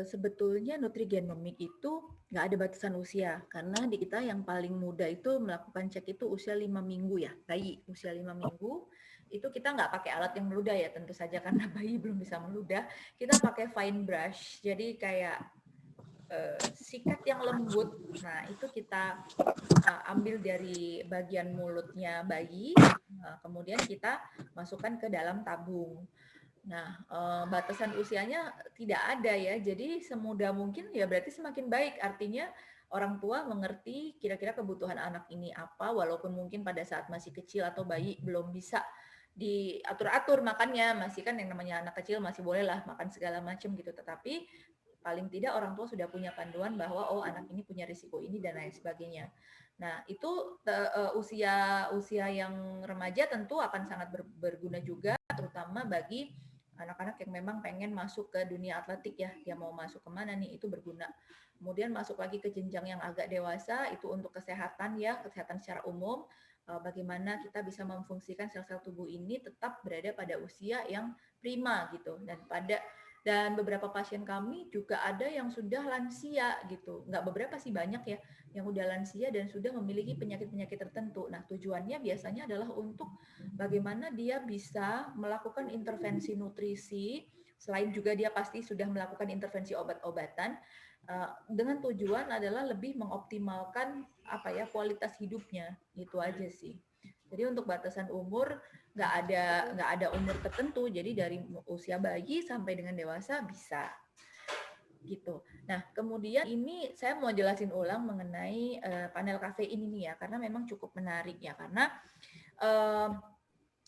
Sebetulnya nutrigenomik itu nggak ada batasan usia, karena di kita yang paling muda itu melakukan cek itu usia 5 minggu ya, bayi usia 5 minggu, itu kita nggak pakai alat yang meludah ya, tentu saja karena bayi belum bisa meludah, kita pakai fine brush, jadi kayak sikat yang lembut, nah itu kita ambil dari bagian mulutnya bayi, kemudian kita masukkan ke dalam tabung. Nah, batasan usianya tidak ada ya, jadi semudah mungkin ya berarti semakin baik, artinya orang tua mengerti kira-kira kebutuhan anak ini apa, walaupun mungkin pada saat masih kecil atau bayi belum bisa diatur-atur makannya, masih kan yang namanya anak kecil masih bolehlah makan segala macam gitu, tetapi paling tidak orang tua sudah punya panduan bahwa oh anak ini punya risiko ini dan lain sebagainya. Nah, itu usia yang remaja tentu akan sangat berguna juga, terutama bagi anak-anak yang memang pengen masuk ke dunia atletik ya, dia mau masuk kemana nih, itu berguna. Kemudian masuk lagi ke jenjang yang agak dewasa, itu untuk kesehatan ya, kesehatan secara umum, bagaimana kita bisa memfungsikan sel-sel tubuh ini tetap berada pada usia yang prima gitu, dan beberapa pasien kami juga ada yang sudah lansia gitu, nggak beberapa sih, banyak ya, yang udah lansia dan sudah memiliki penyakit-penyakit tertentu. Nah, tujuannya biasanya adalah untuk bagaimana dia bisa melakukan intervensi nutrisi, selain juga dia pasti sudah melakukan intervensi obat-obatan, dengan tujuan adalah lebih mengoptimalkan kualitas hidupnya, itu aja sih. Jadi untuk batasan umur nggak ada umur tertentu, jadi dari usia bayi sampai dengan dewasa bisa gitu. Nah, kemudian ini saya mau jelasin ulang mengenai panel kafein ini ya, karena memang cukup menarik ya, karena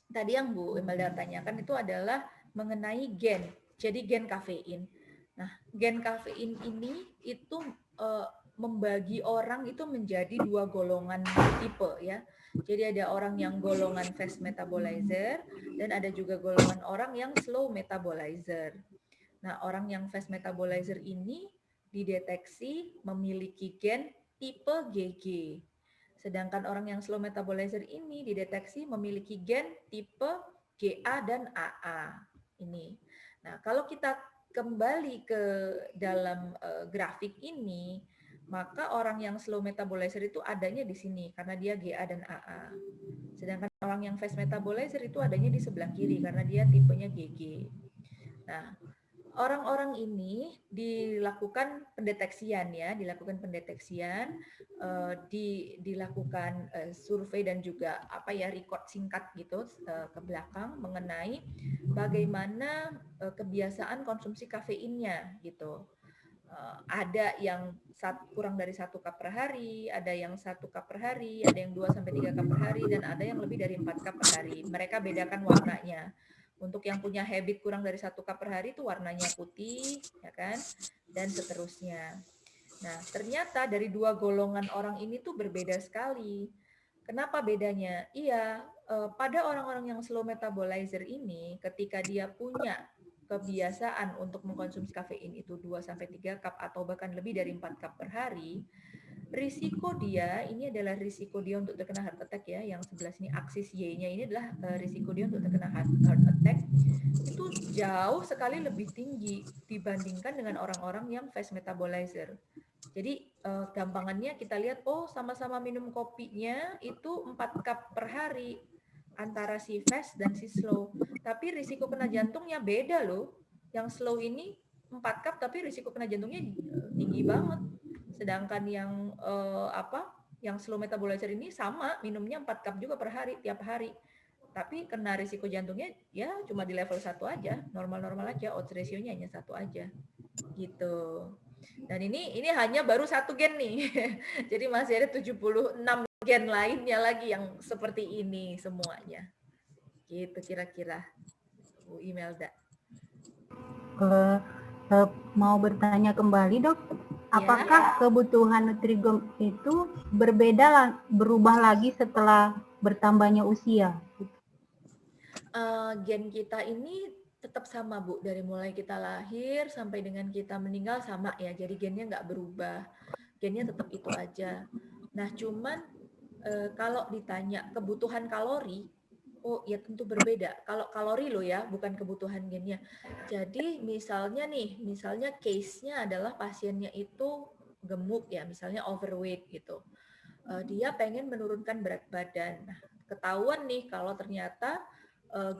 tadi yang Bu Imelda tanyakan itu adalah mengenai gen, jadi gen kafein. Nah, gen kafein ini itu membagi orang itu menjadi dua golongan tipe ya. Jadi ada orang yang golongan fast metabolizer dan ada juga golongan orang yang slow metabolizer. Nah, orang yang fast metabolizer ini dideteksi memiliki gen tipe GG. Sedangkan orang yang slow metabolizer ini dideteksi memiliki gen tipe GA dan AA. Ini. Nah, kalau kita kembali ke dalam grafik ini, maka orang yang slow metabolizer itu adanya di sini karena dia GA dan AA. Sedangkan orang yang fast metabolizer itu adanya di sebelah kiri karena dia tipenya GG. Nah, orang-orang ini dilakukan pendeteksian ya, dilakukan survei dan juga record singkat gitu ke belakang mengenai bagaimana kebiasaan konsumsi kafeinnya gitu. Ada yang kurang dari 1 cup per hari, ada yang 1 cup per hari, ada yang 2-3 cup per hari, dan ada yang lebih dari 4 cup per hari. Mereka bedakan warnanya. Untuk yang punya habit kurang dari 1 cup per hari itu warnanya putih, ya kan? Dan seterusnya. Nah, ternyata dari dua golongan orang ini tuh berbeda sekali. Kenapa bedanya? Iya, pada orang-orang yang slow metabolizer ini, ketika dia punya kebiasaan untuk mengkonsumsi kafein itu 2-3 cup atau bahkan lebih dari 4 cup per hari, risiko dia, ini adalah risiko dia untuk terkena heart attack ya, yang sebelah sini aksis Y-nya ini adalah risiko dia untuk terkena heart attack, itu jauh sekali lebih tinggi dibandingkan dengan orang-orang yang fast metabolizer. Jadi gampangannya kita lihat, oh sama-sama minum kopinya itu 4 cup per hari antara si fast dan si slow. Tapi risiko kena jantungnya beda loh. Yang slow ini 4 cup tapi risiko kena jantungnya tinggi banget. Sedangkan yang yang slow metabolizer ini sama, minumnya 4 cup juga per hari, tiap hari. Tapi kena risiko jantungnya ya cuma di level 1 aja, normal-normal aja, odds ratio-nya hanya 1 aja. Gitu. Dan ini hanya baru 1 gen nih. Jadi masih ada 76 gen lainnya lagi yang seperti ini semuanya. Gitu kira-kira, Bu Imelda. Mau bertanya kembali dok, apakah kebutuhan nutrigen itu berubah lagi setelah bertambahnya usia? Gen kita ini tetap sama Bu, dari mulai kita lahir sampai dengan kita meninggal sama ya, jadi gennya nggak berubah, gennya tetap itu aja. Nah cuman Kalau ditanya kebutuhan kalori, oh ya tentu berbeda. Kalau kalori loh ya, bukan kebutuhan gennya. Jadi misalnya case-nya adalah pasiennya itu gemuk ya, misalnya overweight gitu. Dia pengen menurunkan berat badan. Nah, ketahuan nih kalau ternyata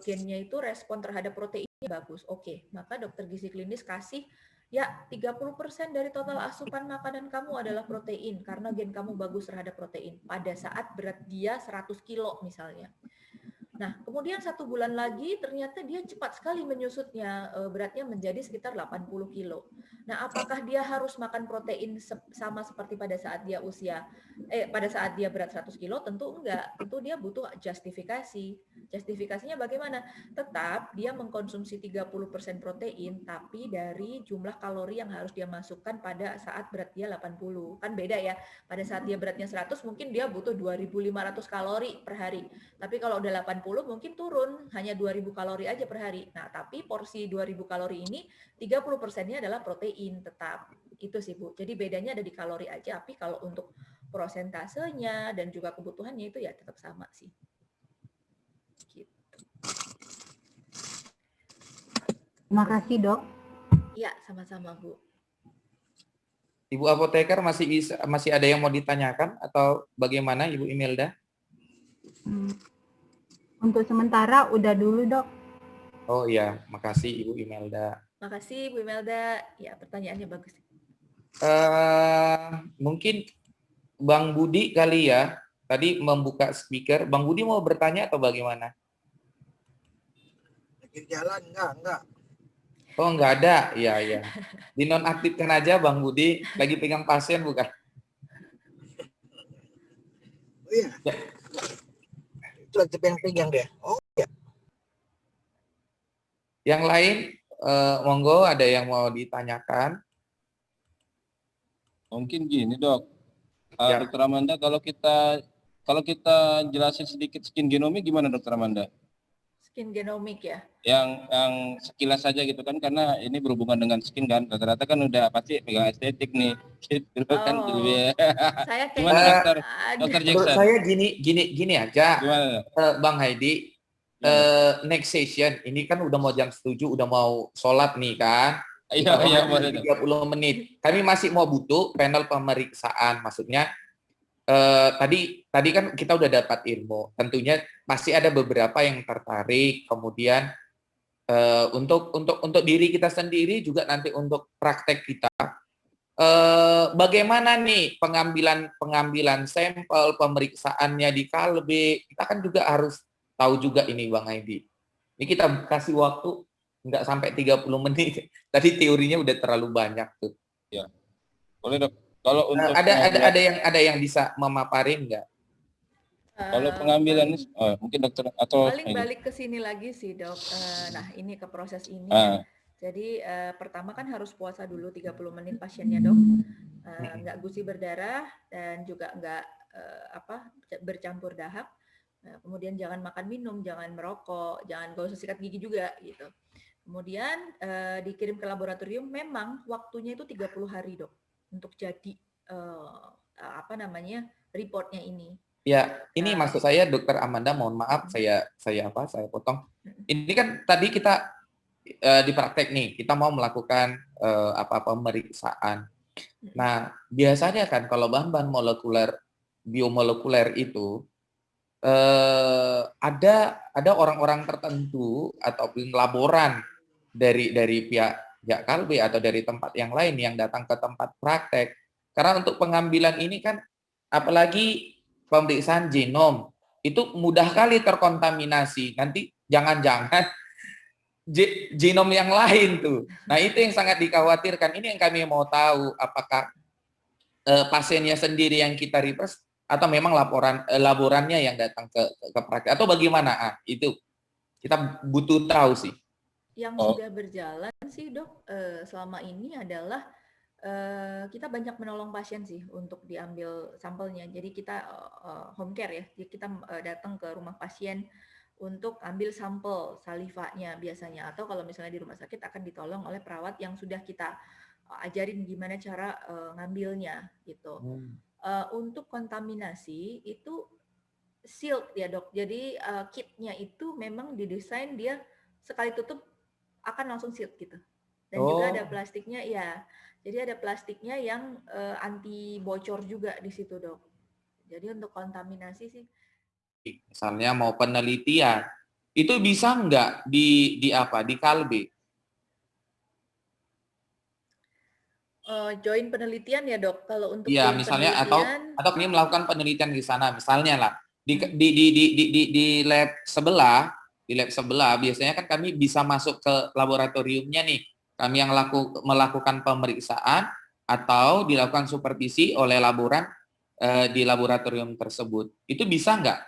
gennya itu respon terhadap proteinnya bagus. Oke, maka dokter gizi klinis kasih ya 30% dari total asupan makanan kamu adalah protein karena gen kamu bagus terhadap protein pada saat berat dia 100 kilo misalnya. Nah, kemudian 1 bulan lagi ternyata dia cepat sekali menyusutnya, beratnya menjadi sekitar 80 kilo. Nah, apakah dia harus makan protein sama seperti pada saat dia berat 100 kilo? Tentu enggak. Tentu dia butuh justifikasi. Justifikasinya bagaimana? Tetap dia mengkonsumsi 30% protein, tapi dari jumlah kalori yang harus dia masukkan pada saat berat dia 80. Kan beda ya. Pada saat dia beratnya 100 mungkin dia butuh 2.500 kalori per hari. Tapi kalau udah 80 mungkin turun hanya 2.000 kalori aja per hari. Nah, tapi porsi 2.000 kalori ini 30%-nya adalah protein tetap. Itu sih, Bu. Jadi bedanya ada di kalori aja, tapi kalau untuk prosentasenya dan juga kebutuhannya itu ya tetap sama sih. Gitu. Terima kasih, Dok. Iya, sama-sama, Bu. Ibu apoteker masih ada yang mau ditanyakan atau bagaimana Ibu Imelda? Untuk sementara udah dulu, Dok. Oh iya, makasih Ibu Imelda. Makasih Bu Imelda. Ya, pertanyaannya bagus. Mungkin Bang Budi kali ya. Tadi membuka speaker. Bang Budi mau bertanya atau bagaimana? Lagi jalan enggak. Oh, enggak ada. Iya, iya. Dinonaktifkan aja Bang Budi. Lagi pegang pasien bukan? Oh iya. Ya. Itu lagi pegang deh. Oh iya. Yang lain, monggo ada yang mau ditanyakan? Mungkin gini, Dok. Ya. Dokter Amanda, kalau kita jelasin sedikit skin genomic gimana, Dokter Amanda? Skin genomic ya? Yang sekilas saja gitu kan, karena ini berhubungan dengan skin kan, rata-rata kan udah pasti pegang estetik nih, gitu kan. Saya Gimana Dokter Menurut Jackson? saya gini aja, Gimana? Bang Haidi. Next session, ini kan udah mau jam 7, udah mau sholat nih kan. Iya, boleh. 30 menit. Kami masih mau butuh panel pemeriksaan, maksudnya tadi kan kita udah dapat ilmu. Tentunya pasti ada beberapa yang tertarik. Kemudian untuk diri kita sendiri juga nanti untuk praktek kita. Bagaimana nih pengambilan sampel, pemeriksaannya di Kalbe. Kita kan juga harus tahu juga ini Bang Haidi. Ini kita kasih waktu nggak sampai 30 menit. Tadi teorinya udah terlalu banyak tuh. Ya. Boleh, Dok. Kalau untuk ada yang bisa memaparin nggak? Kalau pengambilan mungkin dokter atau balik ke sini lagi sih, Dok. Nah, ini ke proses ini. Jadi pertama kan harus puasa dulu 30 menit pasiennya, Dok. Nggak gusi berdarah dan juga nggak bercampur dahak. Nah, kemudian jangan makan minum, jangan merokok, gak usah sikat gigi juga gitu. Kemudian dikirim ke laboratorium, memang waktunya itu 30 hari, Dok, untuk jadi reportnya ini. Ya, ini maksud saya Dokter Amanda, mohon maaf saya potong. Ini kan tadi kita di praktek nih, kita mau melakukan pemeriksaan. Nah, biasanya kan kalau bahan-bahan biomolekuler itu ada orang-orang tertentu ataupun laboran dari pihak Kalbe atau dari tempat yang lain yang datang ke tempat praktek. Karena untuk pengambilan ini kan, apalagi pemeriksaan genom, itu mudah kali terkontaminasi. Nanti jangan-jangan genom yang lain tuh. Nah, itu yang sangat dikhawatirkan. Ini yang kami mau tahu, apakah pasiennya sendiri yang kita reverse atau memang laborannya yang datang ke praktek atau bagaimana? Itu kita butuh tahu sih. Yang sudah berjalan sih, Dok, selama ini adalah kita banyak menolong pasien sih untuk diambil sampelnya. Jadi kita home care ya. Jadi kita datang ke rumah pasien untuk ambil sampel salivanya biasanya, atau kalau misalnya di rumah sakit akan ditolong oleh perawat yang sudah kita ajarin gimana cara ngambilnya gitu. Untuk kontaminasi itu sealed ya dok. Jadi kitnya itu memang didesain dia sekali tutup akan langsung sealed gitu. Dan juga ada plastiknya ya. Jadi ada plastiknya yang anti bocor juga di situ dok. Jadi untuk kontaminasi sih. Misalnya mau penelitian, itu bisa nggak di apa di Kalbe? Join penelitian ya dok. Kalau untuk Iya, join misalnya penelitian, atau ini melakukan penelitian di sana, misalnya lah di Hmm. di lab sebelah biasanya kan kami bisa masuk ke laboratoriumnya nih. Kami yang melakukan pemeriksaan atau dilakukan supervisi oleh laboran di laboratorium tersebut. Itu bisa nggak?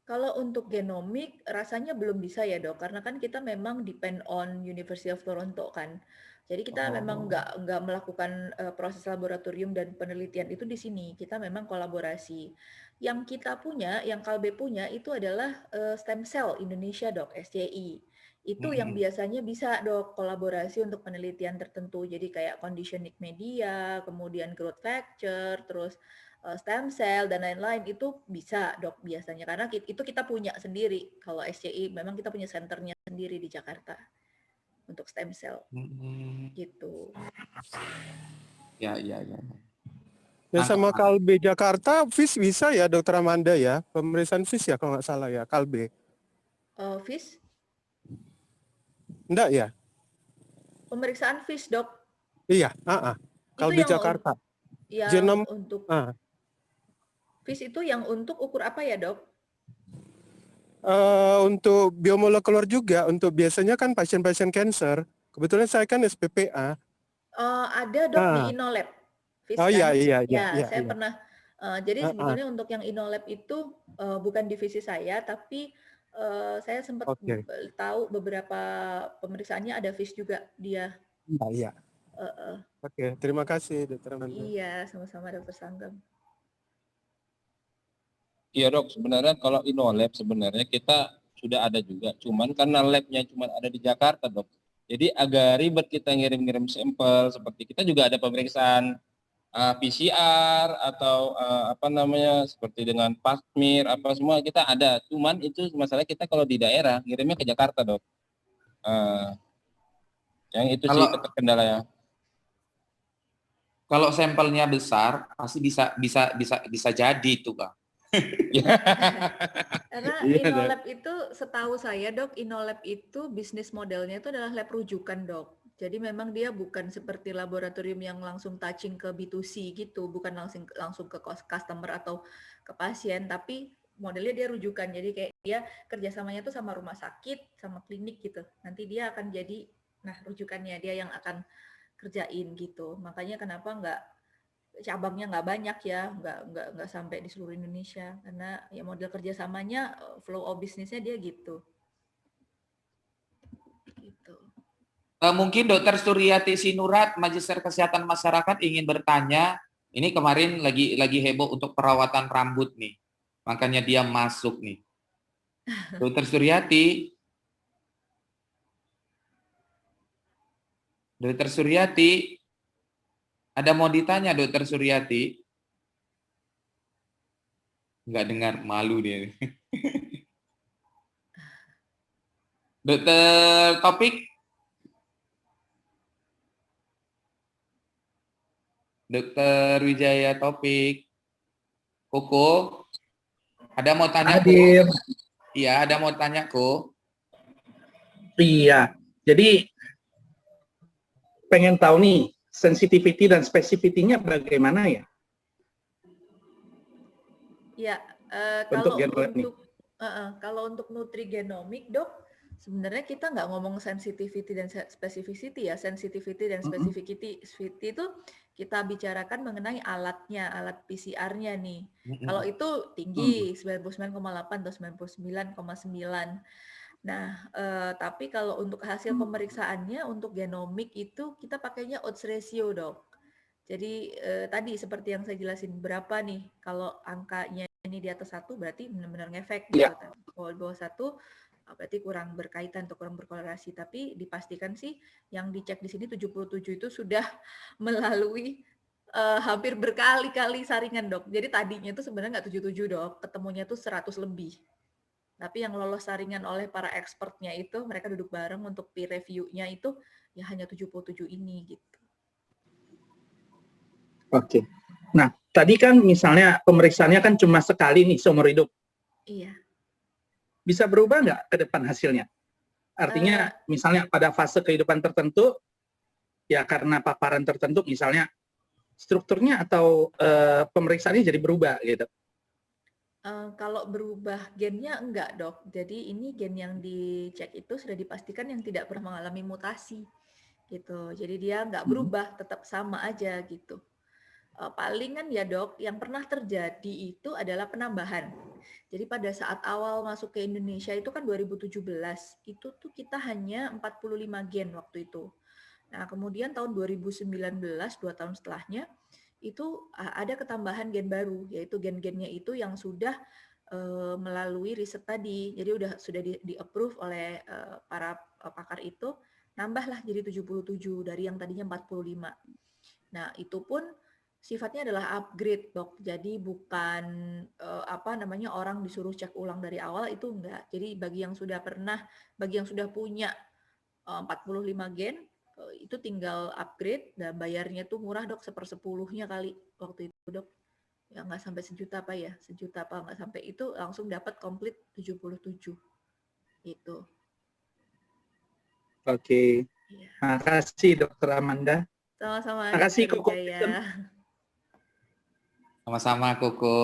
kalau untuk genomik rasanya belum bisa ya dok, karena kan kita memang depend on University of Toronto kan. Jadi kita memang nggak melakukan proses laboratorium dan penelitian itu di sini. Kita memang kolaborasi. Yang kita punya, yang Kalbe punya itu adalah stem cell Indonesia dok, SCI. Itu yang biasanya bisa dok kolaborasi untuk penelitian tertentu. Jadi kayak conditioning media, kemudian growth factor, terus stem cell dan lain-lain itu bisa dok biasanya karena itu kita punya sendiri. Kalau SCI memang kita punya senternya sendiri di Jakarta untuk stem cell gitu. Ya. Ya sama Kalbe Jakarta, FIS bisa ya Dokter Amanda ya, pemeriksaan FIS ya kalau nggak salah ya, Kalbe. FIS? Enggak ya? Pemeriksaan FIS dok. Iya, Kalbe Jakarta. Yang untuk FIS itu yang untuk ukur apa ya dok? Untuk biomolekuler juga, untuk biasanya kan pasien-pasien cancer. Kebetulan saya kan SPPA. Ada dok di InnoLab. FIS Oh kan? iya. Saya pernah. Jadi sebetulnya untuk yang InnoLab itu bukan divisi saya, tapi saya sempat tahu beberapa pemeriksaannya ada FIS juga dia. Iya. Oke, terima kasih Dokter Amanda. Iya, sama-sama Dokter Sanggam. Iya dok, sebenarnya kalau InnoLab sebenarnya kita sudah ada juga, cuman karena labnya cuma ada di Jakarta dok, jadi agak ribet kita ngirim-ngirim sampel. Seperti kita juga ada pemeriksaan PCR atau seperti dengan Pasmir apa semua kita ada, cuman itu masalah kita kalau di daerah ngirimnya ke Jakarta dok. Yang itu sih kendala ya. Kalau sampelnya besar pasti bisa jadi itu bang. Karena InnoLab itu setahu saya dok, InnoLab itu bisnis modelnya itu adalah lab rujukan dok. Jadi memang dia bukan seperti laboratorium yang langsung touching ke B2C gitu, bukan langsung ke customer atau ke pasien, tapi modelnya dia rujukan. Jadi kayak dia kerjasamanya tuh sama rumah sakit, sama klinik gitu. Nanti dia akan jadi, rujukannya dia yang akan kerjain gitu. Makanya kenapa cabangnya nggak banyak ya, nggak sampai di seluruh Indonesia, karena ya model kerjasamanya, flow of bisnisnya dia gitu. Mungkin Dokter Suryati Sinurat, Magister Kesehatan Masyarakat ingin bertanya. Ini kemarin lagi heboh untuk perawatan rambut nih, makanya dia masuk nih. Dokter Suryati, ada mau ditanya Dokter Suryati? Nggak dengar, malu dia. Dokter Topik? Dokter Wijaya Topik? Koko? Ada mau tanya? Hadir. Iya, ada mau tanya Ko? Iya, jadi pengen tahu nih sensitivity dan specificity-nya bagaimana ya? Ya, kalau untuk nutrigenomik dok, sebenarnya kita nggak ngomong sensitivity dan specificity ya. Sensitivity dan specificity itu kita bicarakan mengenai alatnya, alat PCR-nya nih. Kalau itu tinggi 99,8 atau 99,9. Nah, tapi kalau untuk hasil pemeriksaannya untuk genomik itu kita pakainya odds ratio dok. Jadi tadi seperti yang saya jelasin, berapa nih kalau angkanya ini di atas 1 berarti benar-benar ngefek gitu. Kalau di bawah 1 berarti kurang berkaitan atau kurang berkorelasi. Tapi dipastikan sih yang dicek di sini 77 itu sudah melalui Hampir berkali-kali saringan, Dok. Jadi tadinya itu sebenarnya nggak 77, Dok, ketemunya tuh 100 lebih. Tapi yang lolos saringan oleh para expertnya itu, mereka duduk bareng untuk peer review-nya itu, ya hanya 77 ini, gitu. Oke. Nah, tadi kan misalnya pemeriksaannya kan cuma sekali nih seumur hidup. Iya. Bisa berubah nggak ke depan hasilnya? Artinya misalnya pada fase kehidupan tertentu, ya karena paparan tertentu misalnya strukturnya atau pemeriksaannya jadi berubah gitu. Kalau berubah gennya enggak, Dok. Jadi ini gen yang dicek itu sudah dipastikan yang tidak pernah mengalami mutasi, gitu. Jadi dia nggak berubah, tetap sama aja gitu. Palingan ya, Dok, yang pernah terjadi itu adalah penambahan. Jadi pada saat awal masuk ke Indonesia itu kan 2017, itu tuh kita hanya 45 gen waktu itu. Nah, kemudian tahun 2019, 2 tahun setelahnya, itu ada ketambahan gen baru, yaitu gen-gennya itu yang sudah melalui riset tadi. Jadi sudah di-approve oleh para pakar itu, nambahlah jadi 77 dari yang tadinya 45. Nah, itu pun sifatnya adalah upgrade, Dok. Jadi bukan orang disuruh cek ulang dari awal, itu enggak. Jadi bagi yang sudah punya 45 gen, itu tinggal upgrade dan bayarnya tuh murah, Dok, 1/10-nya kali waktu itu, Dok. Ya nggak sampai sejuta apa ya, sejuta apa nggak sampai, itu langsung dapat komplit 77. Itu. Oke. Iya. Makasih Dokter Amanda. Sama-sama. Makasih Dr. Koko. Wijaya. Sama-sama Koko.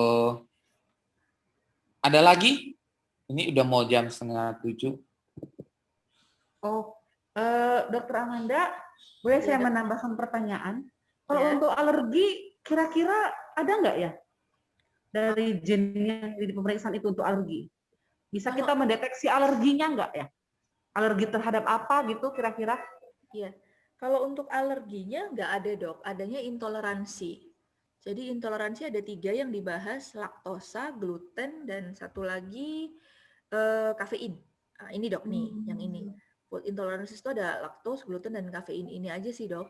Ada lagi? Ini udah mau jam 6:30. Oh, Dokter Amanda, boleh saya Dok. menambahkan pertanyaan? Kalau Ya. untuk alergi, kira-kira ada nggak ya dari gennya di pemeriksaan itu untuk alergi? Bisa kita mendeteksi alerginya nggak ya? Alergi terhadap apa gitu kira-kira? Iya. Kalau untuk alerginya nggak ada, Dok. Adanya intoleransi. Jadi intoleransi ada 3 yang dibahas, laktosa, gluten, dan satu lagi kafein. Nah, ini, Dok, nih, yang ini. Food intoleransi itu ada laktos, gluten, dan kafein. Ini aja sih, Dok.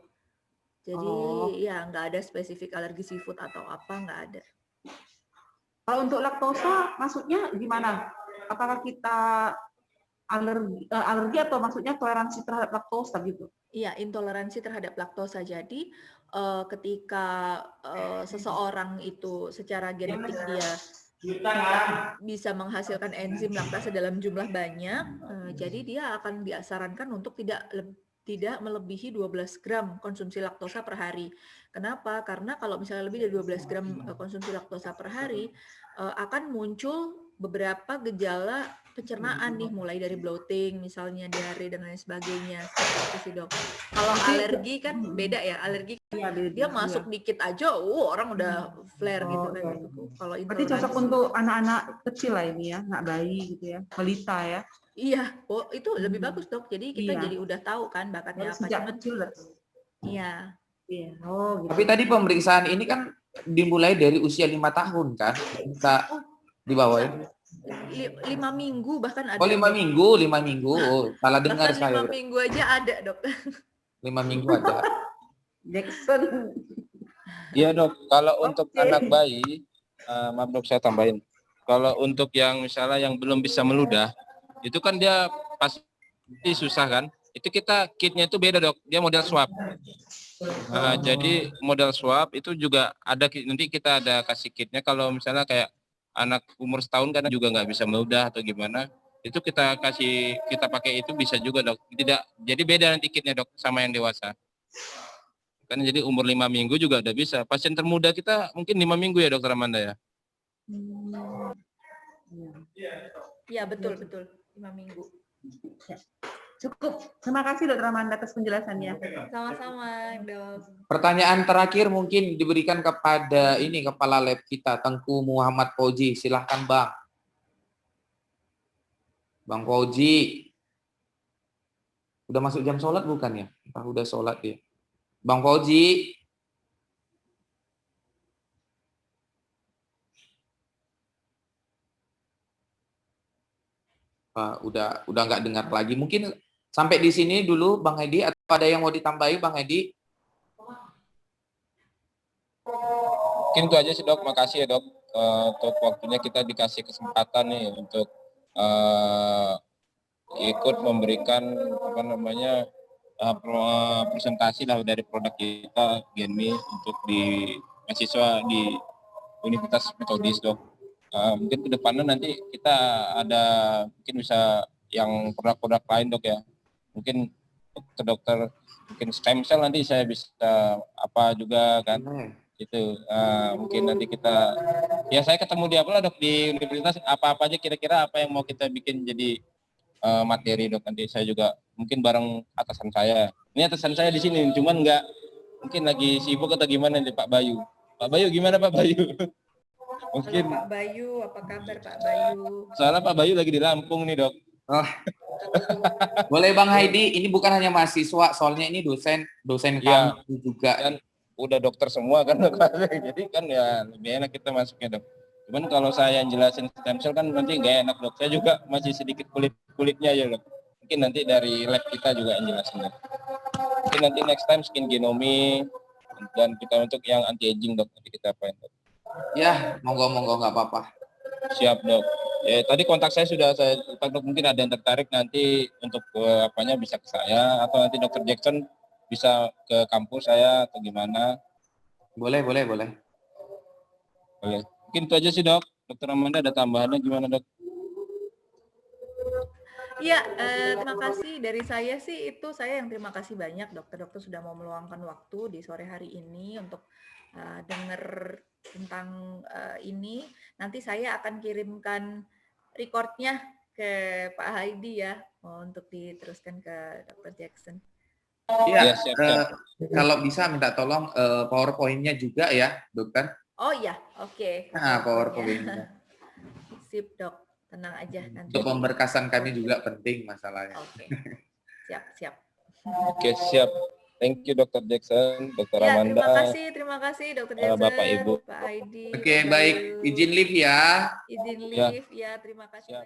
Jadi ya nggak ada spesifik alergi seafood atau apa, nggak ada. Kalau untuk laktosa maksudnya gimana? Apakah kita alergi atau maksudnya toleransi terhadap laktosa gitu? Iya, intoleransi terhadap laktosa. Jadi ketika seseorang itu secara genetik dia bisa menghasilkan enzim laktase dalam jumlah banyak, jadi dia akan disarankan untuk tidak melebihi 12 gram konsumsi laktosa per hari. Kenapa? Karena kalau misalnya lebih dari 12 gram konsumsi laktosa per hari, akan muncul beberapa gejala pencernaan nih, mulai dari bloating, misalnya diare dan lain sebagainya. Seperti itu sih, Dok. Kalau alergi kan beda ya, alergi Iya, dia masuk dikit aja, orang udah flare gitu kan. Kalau Berarti cocok untuk anak-anak kecil lah ini ya, anak bayi gitu ya, balita ya. Iya, itu lebih bagus, Dok. Jadi kita Iya. jadi udah tahu kan bakatnya apa. Sejak kecil lah. Iya. Iya. Oh, gitu. Tapi tadi pemeriksaan ini kan dimulai dari usia 5 tahun kan? Bisa di bawah ya? 5 minggu bahkan ada. Oh, 5 minggu, 5 minggu. Oh, salah dengar Bahkan saya. 5 minggu aja ada, Dok. 5 minggu ada. Jackson. Iya dok, kalau untuk anak bayi, maaf dok saya tambahin. Kalau untuk yang misalnya yang belum bisa meludah, itu kan dia pasti susah kan? Itu kita kitnya itu beda dok, dia model swab. Jadi model swab itu juga ada, nanti kita ada kasih kitnya. Kalau misalnya kayak anak umur setahun kan juga nggak bisa meludah atau gimana, itu kita pakai itu bisa juga dok. Tidak, jadi beda nanti kitnya dok sama yang dewasa. Kan jadi umur 5 minggu juga udah bisa. Pasien termuda kita mungkin 5 minggu ya Dokter Amanda ya? Iya, betul. 5 minggu. Ya. Cukup. Terima kasih Dokter Amanda atas penjelasannya. Sama-sama, Dok. Pertanyaan terakhir mungkin diberikan kepada kepala lab kita, Tengku Muhammad Fauzi. Silahkan Bang. Bang Fauzi. Udah masuk jam sholat bukan ya? Udah sholat ya. Bang Fauzi. Udah nggak dengar lagi. Mungkin sampai di sini dulu Bang Edi, atau ada yang mau ditambahi Bang Edi? Mungkin itu aja sih dok, makasih ya dok untuk waktunya kita dikasih kesempatan nih untuk ikut memberikan apa namanya presentasi lah dari produk kita Genmi untuk di mahasiswa di Universitas Metodis dok. Mungkin ke depannya nanti kita ada mungkin bisa yang produk-produk lain dok ya. Mungkin dokter mungkin stem cell nanti saya bisa apa juga kan itu mungkin nanti kita ya saya ketemu dia pula dok di universitas apa aja kira-kira apa yang mau kita bikin jadi materi dok, nanti saya juga mungkin bareng atasan saya. Ini atasan saya di sini cuman nggak mungkin lagi sibuk atau gimana nih Pak Bayu. Pak Bayu gimana Pak Bayu? Mungkin Halo Pak Bayu, apa kabar Pak Bayu? soalnya Pak Bayu lagi di Lampung nih dok. Oh. Boleh Bang Haidi, ini bukan hanya mahasiswa, soalnya ini dosen Ya, kami juga. kan udah dokter semua kan dok. Jadi kan ya lebih enak kita masuknya dok. Cuman kalau saya yang jelasin stem cell kan nanti nggak enak dok. Saya juga masih sedikit kulitnya ya dok. Mungkin nanti dari lab kita juga yang jelasin dok. Mungkin nanti next time skin genomi dan kita untuk yang anti aging dok nanti kita apain dok. Ya, monggo nggak apa-apa. Siap dok. Ya, tadi kontak saya sudah saya kontak dok, mungkin ada yang tertarik nanti untuk apanya bisa ke saya atau nanti dokter Jackson bisa ke kampus saya atau gimana. Boleh. Boleh. Mungkin itu aja sih dok. Dokter Amanda ada tambahannya gimana dok? Iya, terima kasih dari saya sih itu saya yang terima kasih banyak dokter-dokter sudah mau meluangkan waktu di sore hari ini untuk dengar tentang ini. Nanti saya akan kirimkan recordnya ke Pak Haidi ya, untuk diteruskan ke Dr. Jackson. Iya, Ya, siap. kalau bisa minta tolong PowerPoint-nya juga ya, dokter. Oh iya, oke. Nah, PowerPoint-nya. Sip dok, tenang aja nanti. Untuk pemberkasan kami juga penting masalahnya. Oke, siap. Oke, siap. Thank you Dr. Jackson, Dr. Ya, Amanda. terima kasih Dr. Jackson, Bapak Ibu. Pak Haidi. Oke, Pak baik. Bayu. Izin live ya. Izin Ya. live ya, terima kasih. Siap.